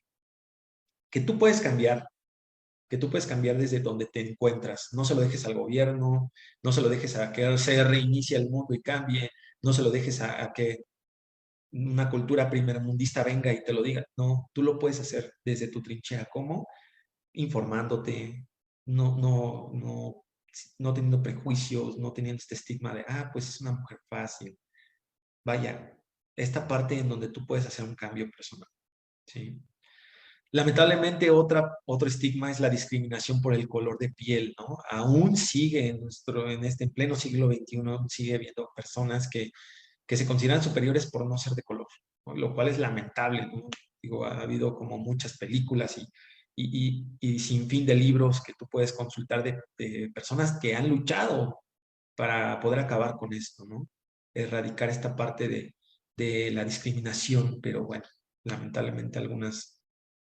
tú puedes cambiar, que tú puedes cambiar desde donde te encuentras. No se lo dejes al gobierno, no se lo dejes a que se reinicie el mundo y cambie, no se lo dejes a que una cultura primermundista venga y te lo diga. No, tú lo puedes hacer desde tu trinchera. ¿Cómo? Informándote, no teniendo prejuicios, no teniendo este estigma de, pues es una mujer fácil. Vaya, esta parte en donde tú puedes hacer un cambio personal, ¿sí? Lamentablemente, otro estigma es la discriminación por el color de piel, ¿no? Aún sigue en pleno siglo XXI, sigue habiendo personas que se consideran superiores por no ser de color, ¿no? Lo cual es lamentable, ¿no? Digo, ha habido como muchas películas y sin fin de libros que tú puedes consultar de personas que han luchado para poder acabar con esto, ¿no? Erradicar esta parte de la discriminación, pero bueno, lamentablemente algunas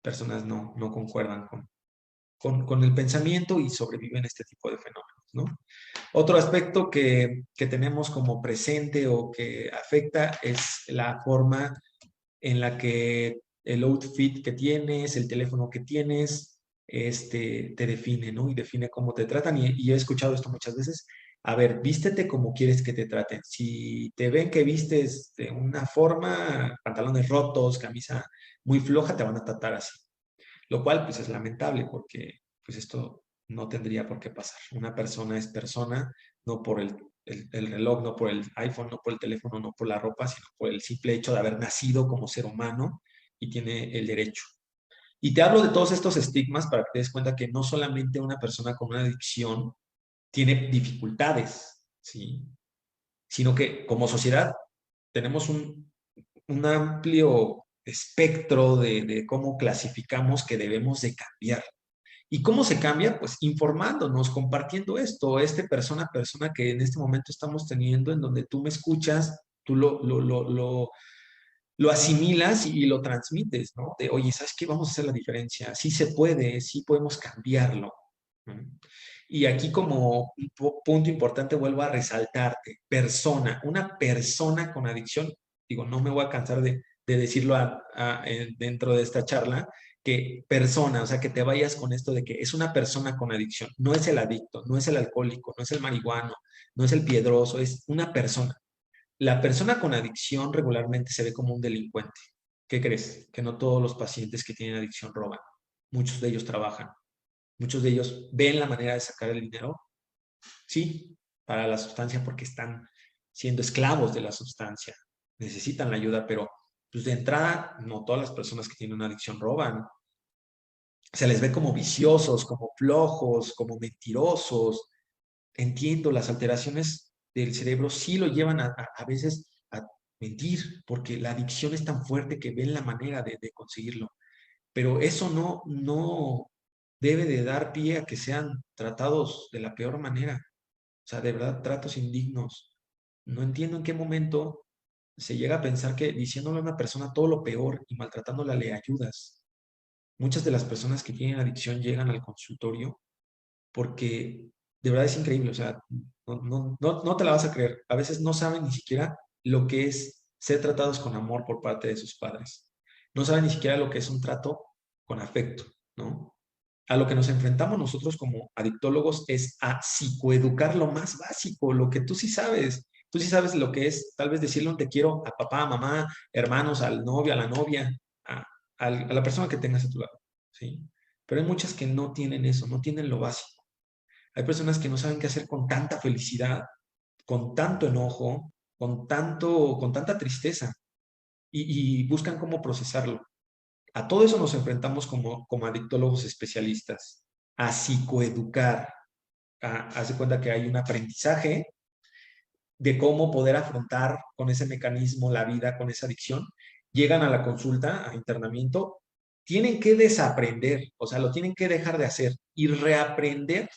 personas no concuerdan con el pensamiento y sobreviven este tipo de fenómenos, ¿no? Otro aspecto que tenemos como presente o que afecta es la forma en la que el outfit que tienes, el teléfono que tienes, te define, ¿no? Y define cómo te tratan. Y he escuchado esto muchas veces. A ver, vístete como quieres que te traten. Si te ven que vistes de una forma, pantalones rotos, camisa muy floja, te van a tratar así. Lo cual, pues, es lamentable porque, pues, esto no tendría por qué pasar. Una persona es persona, no por el reloj, no por el iPhone, no por el teléfono, no por la ropa, sino por el simple hecho de haber nacido como ser humano y tiene el derecho. Y te hablo de todos estos estigmas para que te des cuenta que no solamente una persona con una adicción tiene dificultades, ¿sí? Sino que como sociedad tenemos un amplio espectro de cómo clasificamos que debemos de cambiar. ¿Y cómo se cambia? Pues informándonos, compartiendo esto, persona a persona que en este momento estamos teniendo, en donde tú me escuchas, tú lo asimilas y lo transmites, ¿no? De, oye, ¿sabes qué? Vamos a hacer la diferencia. Sí se puede, sí podemos cambiarlo. ¿No? Y aquí como un punto importante vuelvo a resaltarte, una persona con adicción, digo, no me voy a cansar de decirlo dentro de esta charla, que persona, o sea, que te vayas con esto de que es una persona con adicción, no es el adicto, no es el alcohólico, no es el marihuano, no es el piedroso, es una persona. La persona con adicción regularmente se ve como un delincuente. ¿Qué crees? Que no todos los pacientes que tienen adicción roban. Muchos de ellos trabajan. Muchos de ellos ven la manera de sacar el dinero, sí, para la sustancia porque están siendo esclavos de la sustancia. Necesitan la ayuda, pero pues de entrada no todas las personas que tienen una adicción roban. Se les ve como viciosos, como flojos, como mentirosos. Entiendo, las alteraciones del cerebro sí lo llevan a veces a mentir, porque la adicción es tan fuerte que ven la manera de conseguirlo. Pero eso no debe de dar pie a que sean tratados de la peor manera. O sea, de verdad, tratos indignos. No entiendo en qué momento se llega a pensar que diciéndole a una persona todo lo peor y maltratándola le ayudas. Muchas de las personas que tienen adicción llegan al consultorio porque de verdad es increíble. O sea, No te la vas a creer. A veces no saben ni siquiera lo que es ser tratados con amor por parte de sus padres. No saben ni siquiera lo que es un trato con afecto, ¿no? A lo que nos enfrentamos nosotros como adictólogos es a psicoeducar lo más básico, lo que tú sí sabes. Tú sí sabes lo que es tal vez decirle un te quiero a papá, a mamá, hermanos, al novio, a la novia, a, a la persona que tengas a tu lado, ¿sí? Pero hay muchas que no tienen eso, no tienen lo básico. Hay personas que no saben qué hacer con tanta felicidad, con tanto enojo, con tanta tristeza y buscan cómo procesarlo. A todo eso nos enfrentamos como adictólogos especialistas, a psicoeducar, haz de cuenta que hay un aprendizaje de cómo poder afrontar con ese mecanismo la vida, con esa adicción. Llegan a la consulta, a internamiento, tienen que desaprender, o sea, lo tienen que dejar de hacer y reaprender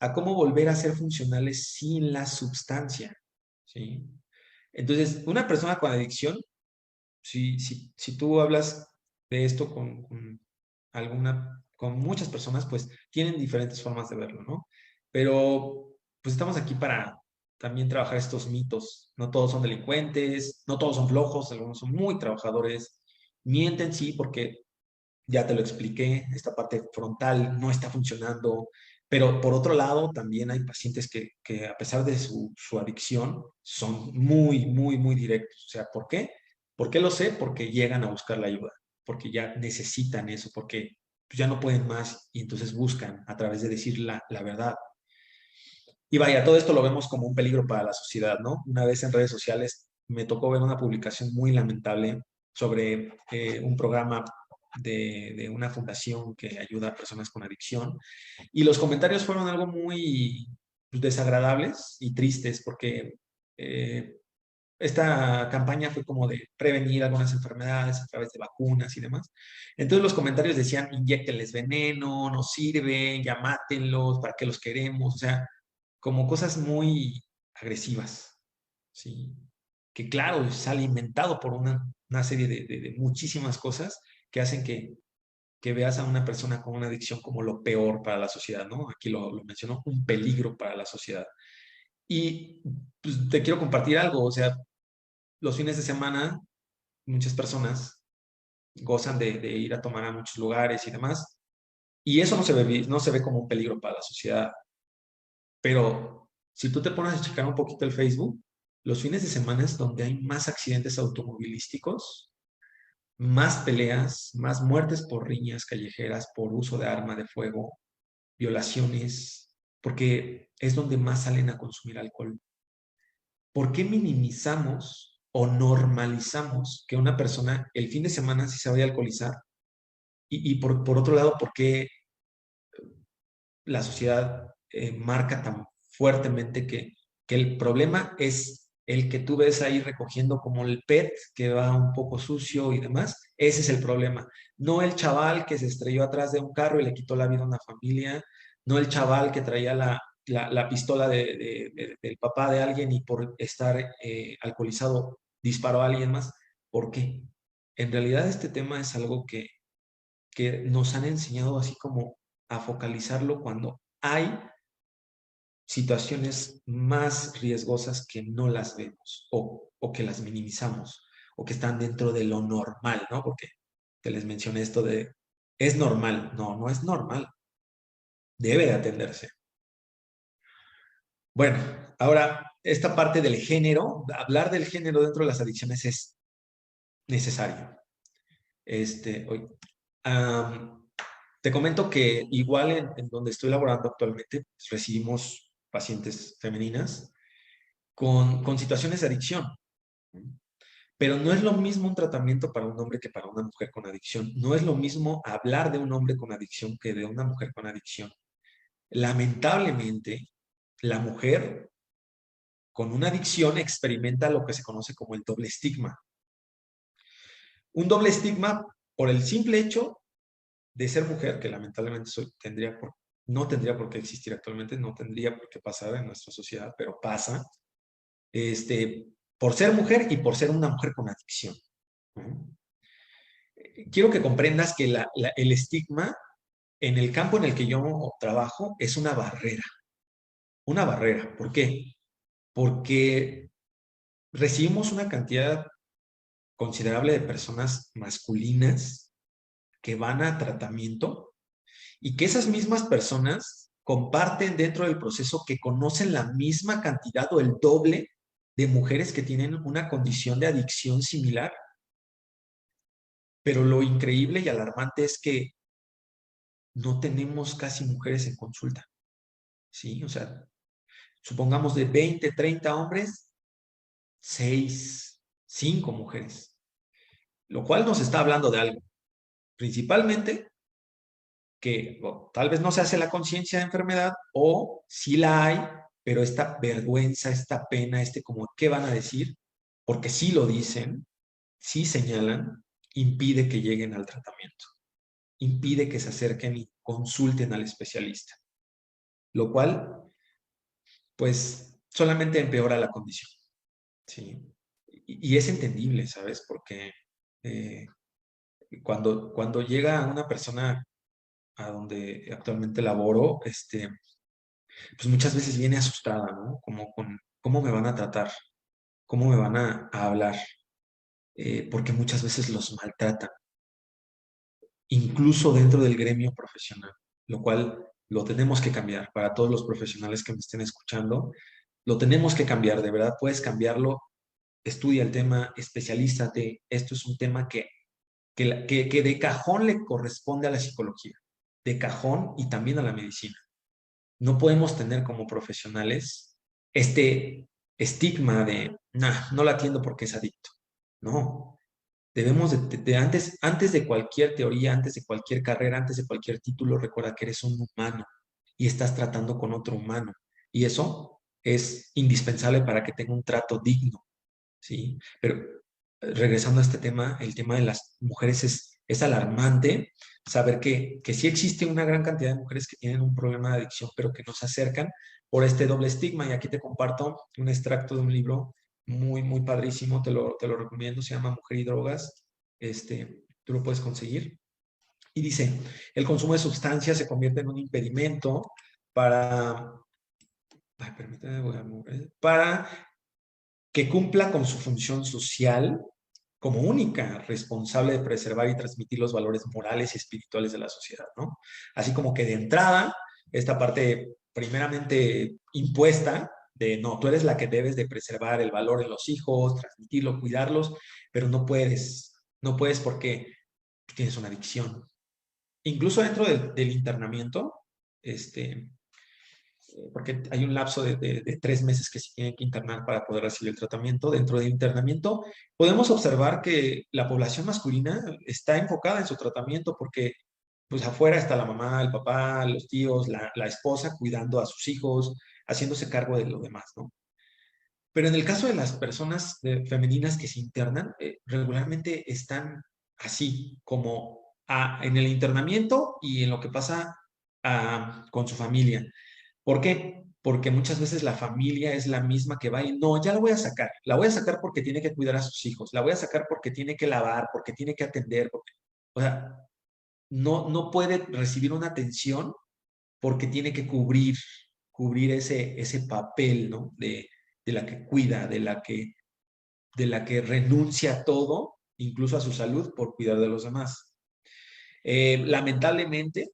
a cómo volver a ser funcionales sin la sustancia, ¿sí? Entonces, una persona con adicción, si tú hablas de esto con muchas personas, pues tienen diferentes formas de verlo, ¿no? Pero pues estamos aquí para también trabajar estos mitos. No todos son delincuentes, no todos son flojos, algunos son muy trabajadores. Mienten, sí, porque ya te lo expliqué, esta parte frontal no está funcionando, pero por otro lado también hay pacientes que a pesar de su adicción son muy directos. O sea, ¿por qué? ¿Por qué lo sé? Porque llegan a buscar la ayuda, porque ya necesitan eso, porque pues, ya no pueden más y entonces buscan a través de decir la verdad. Y vaya, todo esto lo vemos como un peligro para la sociedad, ¿no? Una vez en redes sociales me tocó ver una publicación muy lamentable sobre un programa de una fundación que ayuda a personas con adicción. Y los comentarios fueron algo muy pues, desagradables y tristes porque eh, esta campaña fue como de prevenir algunas enfermedades a través de vacunas y demás. Entonces los comentarios decían, inyéctenles veneno, no sirven, ya mátenlos, ¿para qué los queremos? O sea, como cosas muy agresivas, ¿sí? Que claro, es alimentado por una serie de muchísimas cosas que hacen que veas a una persona con una adicción como lo peor para la sociedad, ¿no? Aquí lo mencionó, un peligro para la sociedad. Y pues, te quiero compartir algo, o sea, los fines de semana muchas personas gozan de ir a tomar a muchos lugares y demás, y eso no se ve como un peligro para la sociedad. Pero si tú te pones a checar un poquito el Facebook, los fines de semana es donde hay más accidentes automovilísticos, más peleas, más muertes por riñas callejeras, por uso de arma de fuego, violaciones, porque es donde más salen a consumir alcohol. ¿Por qué minimizamos o normalizamos que una persona el fin de semana sí se vaya a alcoholizar? Y por otro lado, ¿por qué la sociedad marca tan fuertemente que el problema es el que tú ves ahí recogiendo como el PET que va un poco sucio y demás? Ese es el problema. No el chaval que se estrelló atrás de un carro y le quitó la vida a una familia, no el chaval que traía la pistola del papá de alguien y por estar alcoholizado disparó a alguien más. ¿Por qué? En realidad este tema es algo que nos han enseñado así como a focalizarlo cuando hay situaciones más riesgosas que no las vemos o que las minimizamos o que están dentro de lo normal, ¿no? Porque te les mencioné esto de, es normal. No, no es normal. Debe de atenderse. Bueno, ahora, esta parte del género, hablar del género dentro de las adicciones es necesario. Hoy, te comento que igual en donde estoy laborando actualmente, pues, recibimos pacientes femeninas con situaciones de adicción. Pero no es lo mismo un tratamiento para un hombre que para una mujer con adicción. No es lo mismo hablar de un hombre con adicción que de una mujer con adicción. Lamentablemente, la mujer con una adicción experimenta lo que se conoce como el doble estigma. Un doble estigma por el simple hecho de ser mujer, que lamentablemente no tendría por qué existir actualmente, no tendría por qué pasar en nuestra sociedad, pero pasa, por ser mujer y por ser una mujer con adicción. Quiero que comprendas que el estigma en el campo en el que yo trabajo es una barrera. una barrera. ¿Por qué? Porque recibimos una cantidad considerable de personas masculinas que van a tratamiento y que esas mismas personas comparten dentro del proceso que conocen la misma cantidad o el doble de mujeres que tienen una condición de adicción similar. Pero lo increíble y alarmante es que no tenemos casi mujeres en consulta, ¿sí? O sea, supongamos de 20, 30 hombres, 6, 5 mujeres, lo cual nos está hablando de algo, principalmente que tal vez no se hace la conciencia de enfermedad o sí la hay, pero esta vergüenza, esta pena, como, ¿qué van a decir? Porque sí lo dicen, sí señalan, impide que lleguen al tratamiento, impide que se acerquen y consulten al especialista, lo cual, pues, solamente empeora la condición, ¿sí? Y es entendible, ¿sabes? Porque eh, cuando llega una persona a donde actualmente laboro, pues muchas veces viene asustada, ¿no? Como con cómo me van a tratar, cómo me van a hablar, porque muchas veces los maltratan, incluso dentro del gremio profesional, lo cual lo tenemos que cambiar. Para todos los profesionales que me estén escuchando, lo tenemos que cambiar, de verdad puedes cambiarlo, estudia el tema, especialízate, esto es un tema que de cajón le corresponde a la psicología, de cajón y también a la medicina. No podemos tener como profesionales este estigma de, nah, no la atiendo porque es adicto. No, debemos antes de cualquier teoría, antes de cualquier carrera, antes de cualquier título, recuerda que eres un humano y estás tratando con otro humano. Y eso es indispensable para que tenga un trato digno, ¿sí? Pero regresando a este tema, el tema de las mujeres es alarmante saber que sí existe una gran cantidad de mujeres que tienen un problema de adicción, pero que no se acercan por este doble estigma. Y aquí te comparto un extracto de un libro muy, muy padrísimo, te lo recomiendo, se llama Mujer y Drogas, tú lo puedes conseguir. Y dice, el consumo de sustancias se convierte en un impedimento para, ay, permítame, voy a mover, para que cumpla con su función social como única responsable de preservar y transmitir los valores morales y espirituales de la sociedad, ¿no? Así como que de entrada, esta parte primeramente impuesta de, no, tú eres la que debes de preservar el valor en los hijos, transmitirlo, cuidarlos, pero no puedes porque tienes una adicción. Incluso dentro del internamiento, porque hay un lapso de 3 meses que se tiene que internar para poder recibir el tratamiento. Dentro del internamiento podemos observar que la población masculina está enfocada en su tratamiento porque pues afuera está la mamá, el papá, los tíos, la esposa cuidando a sus hijos, haciéndose cargo de lo demás, ¿no? Pero en el caso de las personas femeninas que se internan, regularmente están así, como en el internamiento y en lo que pasa con su familia. ¿Por qué? Porque muchas veces la familia es la misma que va y no, ya la voy a sacar. La voy a sacar porque tiene que cuidar a sus hijos. La voy a sacar porque tiene que lavar, porque tiene que atender. O sea, no puede recibir una atención porque tiene que cubrir ese papel, ¿no? De la que cuida, de la que renuncia a todo, incluso a su salud, por cuidar de los demás. Lamentablemente,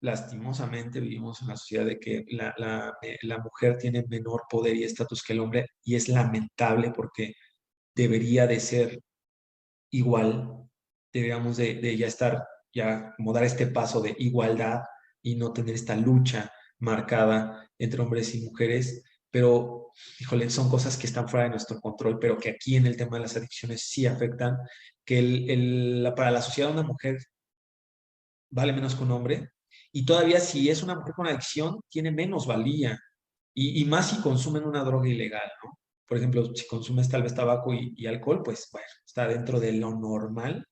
lastimosamente vivimos en una sociedad de que la mujer tiene menor poder y estatus que el hombre y es lamentable porque debería de ser igual, deberíamos de ya estar, ya como dar este paso de igualdad y no tener esta lucha marcada entre hombres y mujeres, pero, híjole, son cosas que están fuera de nuestro control, pero que aquí en el tema de las adicciones sí afectan, que para la sociedad una mujer vale menos que un hombre, y todavía si es una mujer con adicción, tiene menos valía, y más si consumen una droga ilegal, ¿no? Por ejemplo, si consumes tal vez tabaco y alcohol, pues bueno, está dentro de lo normal,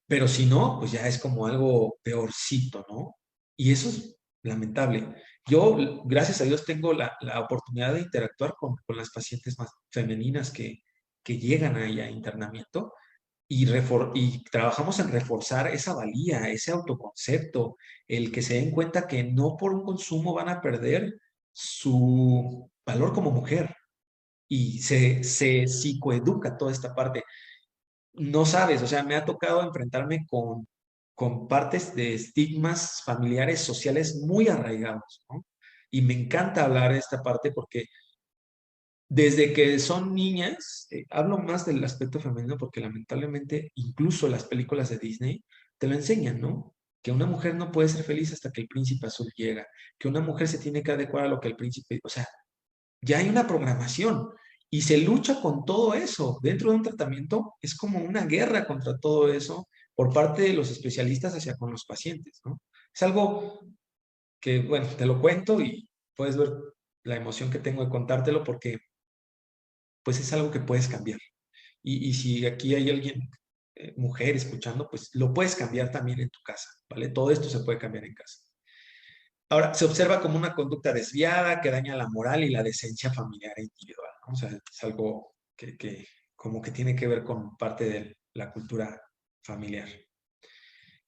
pero si no, pues ya es como algo peorcito, ¿no? Y eso es lamentable. Yo, gracias a Dios, tengo la oportunidad de interactuar con las pacientes más femeninas que llegan ahí a internamiento y trabajamos en reforzar esa valía, ese autoconcepto, el que se den cuenta que no por un consumo van a perder su valor como mujer y se psicoeduca toda esta parte. No sabes, o sea, me ha tocado enfrentarme con partes de estigmas familiares, sociales muy arraigados, ¿no? Y me encanta hablar de esta parte porque desde que son niñas, hablo más del aspecto femenino porque lamentablemente incluso las películas de Disney te lo enseñan, ¿no? Que una mujer no puede ser feliz hasta que el príncipe azul llega, que una mujer se tiene que adecuar a lo que el príncipe, o sea, ya hay una programación y se lucha con todo eso. Dentro de un tratamiento es como una guerra contra todo eso por parte de los especialistas hacia con los pacientes, ¿no? Es algo que, bueno, te lo cuento y puedes ver la emoción que tengo de contártelo porque pues es algo que puedes cambiar. Y si aquí hay alguien, mujer, escuchando, pues lo puedes cambiar también en tu casa, ¿vale? Todo esto se puede cambiar en casa. Ahora, se observa como una conducta desviada que daña la moral y la decencia familiar e individual, ¿no? O sea, es algo que como que tiene que ver con parte de la cultura familiar.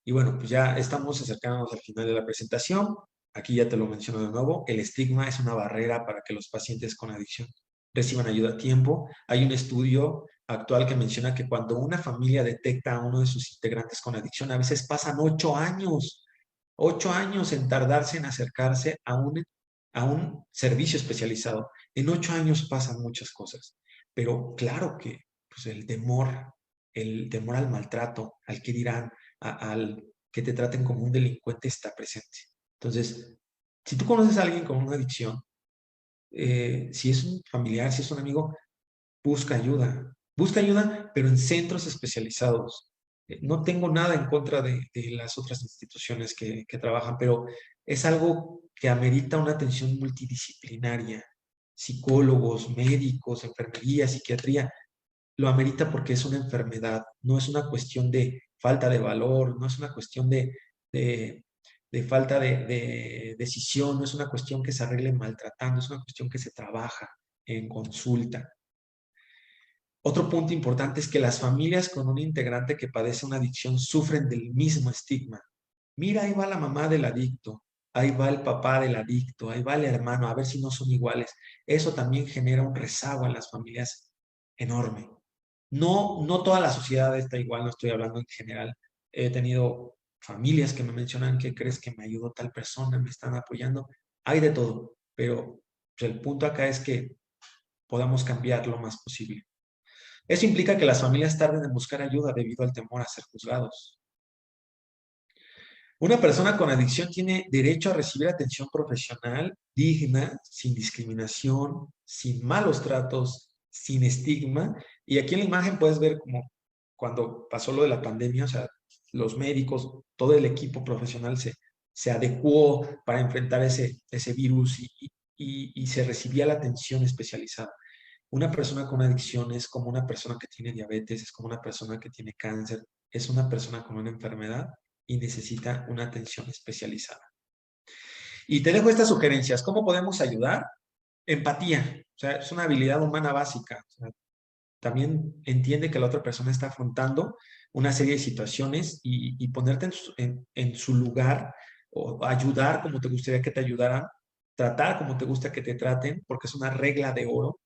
Y bueno, pues ya estamos acercándonos al final de la presentación. Aquí ya te lo menciono de nuevo. El estigma es una barrera para que los pacientes con adicción reciban ayuda a tiempo. Hay un estudio actual que menciona que cuando una familia detecta a uno de sus integrantes con adicción, a veces pasan 8 años en tardarse en acercarse a un servicio especializado. En 8 años pasan muchas cosas, pero claro que pues, el temor al maltrato, al que dirán, al que te traten como un delincuente está presente. Entonces, si tú conoces a alguien con una adicción, si es un familiar, si es un amigo, busca ayuda, pero en centros especializados. No tengo nada en contra de las otras instituciones que trabajan, pero es algo que amerita una atención multidisciplinaria. Psicólogos, médicos, enfermería, psiquiatría, lo amerita porque es una enfermedad, no es una cuestión de falta de valor, no es una cuestión de, de falta de decisión, no es una cuestión que se arregle maltratando, es una cuestión que se trabaja en consulta. Otro punto importante es que las familias con un integrante que padece una adicción sufren del mismo estigma. Mira, ahí va la mamá del adicto, ahí va el papá del adicto, ahí va el hermano, a ver si no son iguales. Eso también genera un rezago en las familias enorme. No, no toda la sociedad está igual, no estoy hablando en general. He tenido familias que me mencionan que crees que me ayudó tal persona, me están apoyando. Hay de todo, pero pues, el punto acá es que podamos cambiar lo más posible. Eso implica que las familias tarden en buscar ayuda debido al temor a ser juzgados. Una persona con adicción tiene derecho a recibir atención profesional digna, sin discriminación, sin malos tratos, sin estigma. Y aquí en la imagen puedes ver como cuando pasó lo de la pandemia, o sea, los médicos, todo el equipo profesional se adecuó para enfrentar ese virus y se recibía la atención especializada. Una persona con adicción es como una persona que tiene diabetes, es como una persona que tiene cáncer, es una persona con una enfermedad y necesita una atención especializada. Y te dejo estas sugerencias. ¿Cómo podemos ayudar? Empatía. O sea, es una habilidad humana básica. O sea, también entiende que la otra persona está afrontando una serie de situaciones y ponerte en su lugar o ayudar como te gustaría que te ayudaran, tratar como te gusta que te traten, porque es una regla de oro.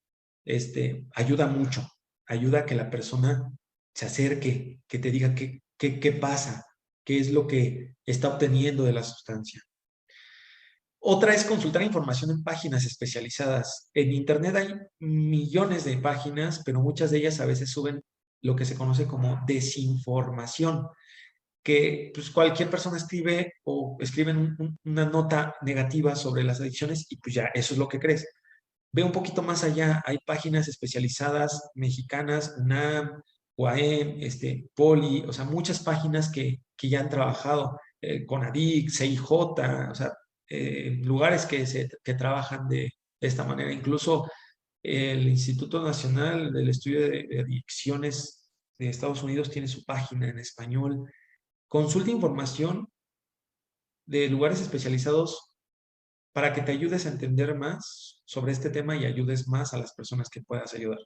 Ayuda mucho, ayuda a que la persona se acerque, que te diga qué pasa, qué es lo que está obteniendo de la sustancia. Otra es consultar información en páginas especializadas. En Internet hay millones de páginas, pero muchas de ellas a veces suben lo que se conoce como desinformación, que pues, cualquier persona escribe o escribe una nota negativa sobre las adicciones y pues ya eso es lo que crees. Ve un poquito más allá, hay páginas especializadas mexicanas, UNAM, UAM, Poli, o sea, muchas páginas que ya han trabajado, CONADIC, CIJ, o sea, lugares que trabajan de esta manera. Incluso el Instituto Nacional del Estudio de Adicciones de Estados Unidos tiene su página en español. Consulta información de lugares especializados para que te ayudes a entender más sobre este tema y ayudes más a las personas que puedas ayudar.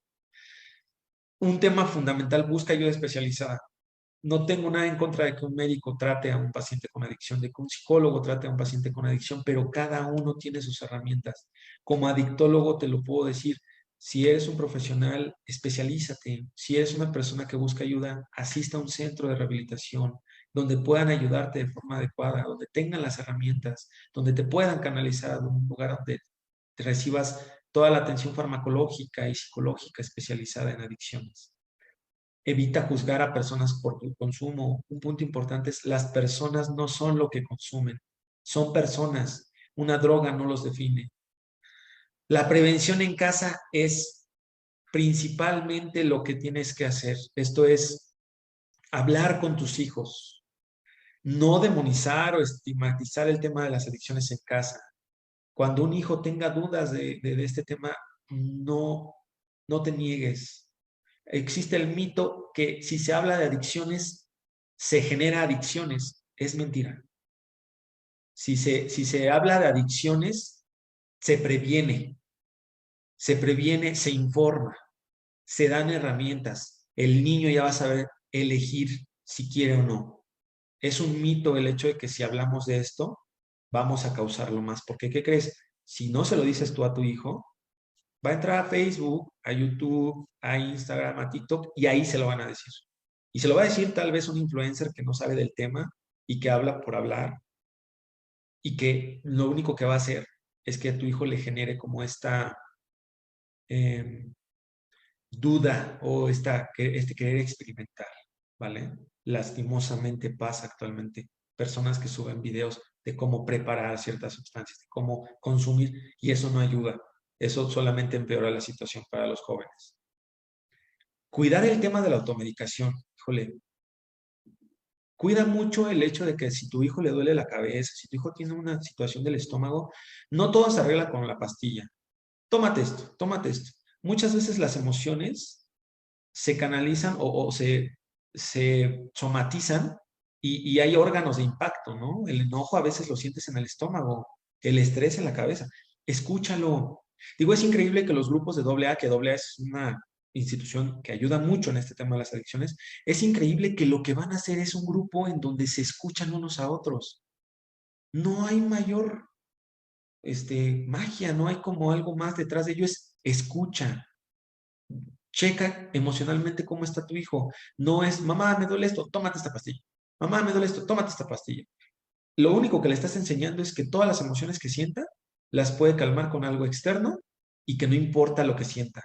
Un tema fundamental, busca ayuda especializada. no tengo nada en contra de que un médico trate a un paciente con adicción, de que un psicólogo trate a un paciente con adicción, pero cada uno tiene sus herramientas. Como adictólogo te lo puedo decir, si eres un profesional, especialízate. Si eres una persona que busca ayuda, asista a un centro de rehabilitación donde puedan ayudarte de forma adecuada, donde tengan las herramientas, donde te puedan canalizar a un lugar donde te recibas toda la atención farmacológica y psicológica especializada en adicciones. Evita juzgar a personas por tu consumo. Un punto importante es, las personas no son lo que consumen, son personas. Una droga no los define. La prevención en casa es principalmente lo que tienes que hacer. Esto es hablar con tus hijos, no demonizar o estigmatizar el tema de las adicciones en casa. Cuando un hijo tenga dudas de este tema, no, no te niegues. Existe el mito que si se habla de adicciones, se genera adicciones. Es mentira. Si se habla de adicciones, se previene, se informa, se dan herramientas. El niño ya va a saber elegir si quiere o no. Es un mito el hecho de que si hablamos de esto, vamos a causarlo más. Porque, ¿qué crees? Si no se lo dices tú a tu hijo, va a entrar a Facebook, a YouTube, a Instagram, a TikTok y ahí se lo van a decir. Y se lo va a decir tal vez un influencer que no sabe del tema y que habla por hablar y que lo único que va a hacer es que a tu hijo le genere como esta eh, duda o este querer experimentar, ¿vale? Lastimosamente pasa actualmente. Personas que suben videos de cómo preparar ciertas sustancias, de cómo consumir, y eso no ayuda. Eso solamente empeora la situación para los jóvenes. Cuidar el tema de la automedicación, híjole, cuida mucho el hecho de que si tu hijo le duele la cabeza, si tu hijo tiene una situación del estómago, no todo se arregla con la pastilla. Tómate esto, tómate esto. Muchas veces las emociones se canalizan o se somatizan y hay órganos de impacto, ¿no? El enojo a veces lo sientes en el estómago, el estrés en la cabeza. Escúchalo. Digo, es increíble que los grupos de AA, que AA es una institución que ayuda mucho en este tema de las adicciones, es increíble que lo que van a hacer es un grupo en donde se escuchan unos a otros. No hay mayor magia, no hay como algo más detrás de ello, es escucha. Checa emocionalmente cómo está tu hijo. No es, mamá, me duele esto, tómate esta pastilla. Mamá, me duele esto, tómate esta pastilla. Lo único que le estás enseñando es que todas las emociones que sienta las puede calmar con algo externo y que no importa lo que sienta.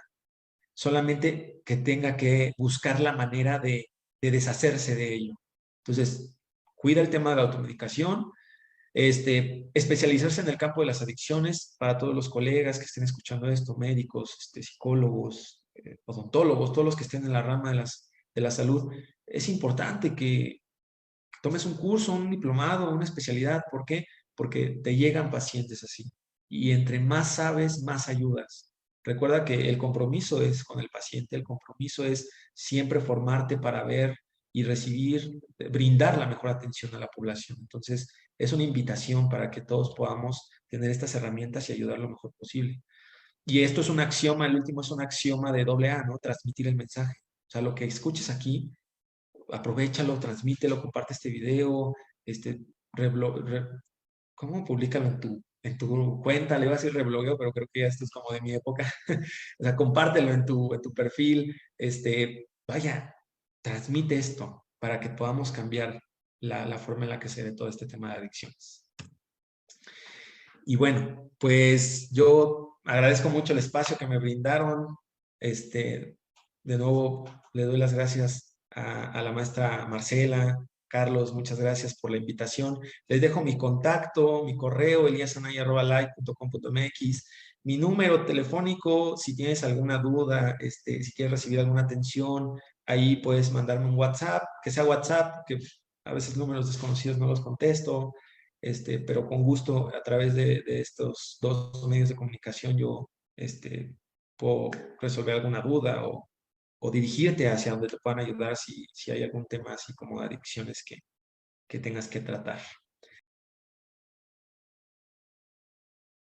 Solamente que tenga que buscar la manera de deshacerse de ello. Entonces, cuida el tema de la automedicación, especializarse en el campo de las adicciones para todos los colegas que estén escuchando esto, médicos, psicólogos, odontólogos, todos los que estén en la rama de la salud. Es importante que tomes un curso, un diplomado, una especialidad. ¿Por qué? Porque te llegan pacientes así. Y entre más sabes, más ayudas. Recuerda que el compromiso es con el paciente, el compromiso es siempre formarte para ver y recibir, brindar la mejor atención a la población. Entonces, es una invitación para que todos podamos tener estas herramientas y ayudar lo mejor posible. Y esto es un axioma, el último es un axioma de AA, ¿no? Transmitir el mensaje. O sea, lo que escuches aquí, aprovéchalo, transmítelo, comparte este video, este, reblo- re- ¿cómo? Públicalo en tu cuenta, le iba a decir reblogueo, pero creo que ya esto es como de mi época. O sea, compártelo en tu perfil, vaya, transmite esto para que podamos cambiar la forma en la que se ve todo este tema de adicciones. Y bueno, pues yo agradezco mucho el espacio que me brindaron. De nuevo, le doy las gracias a la maestra Marcela. Carlos, muchas gracias por la invitación. Les dejo mi contacto, mi correo, eliasanaya@live.com.mx, mi número telefónico, si tienes alguna duda, si quieres recibir alguna atención, ahí puedes mandarme un WhatsApp, que sea WhatsApp, que a veces números desconocidos no los contesto, pero con gusto a través de estos dos medios de comunicación yo puedo resolver alguna duda o dirigirte hacia donde te puedan ayudar si hay algún tema así como de adicciones que tengas que tratar.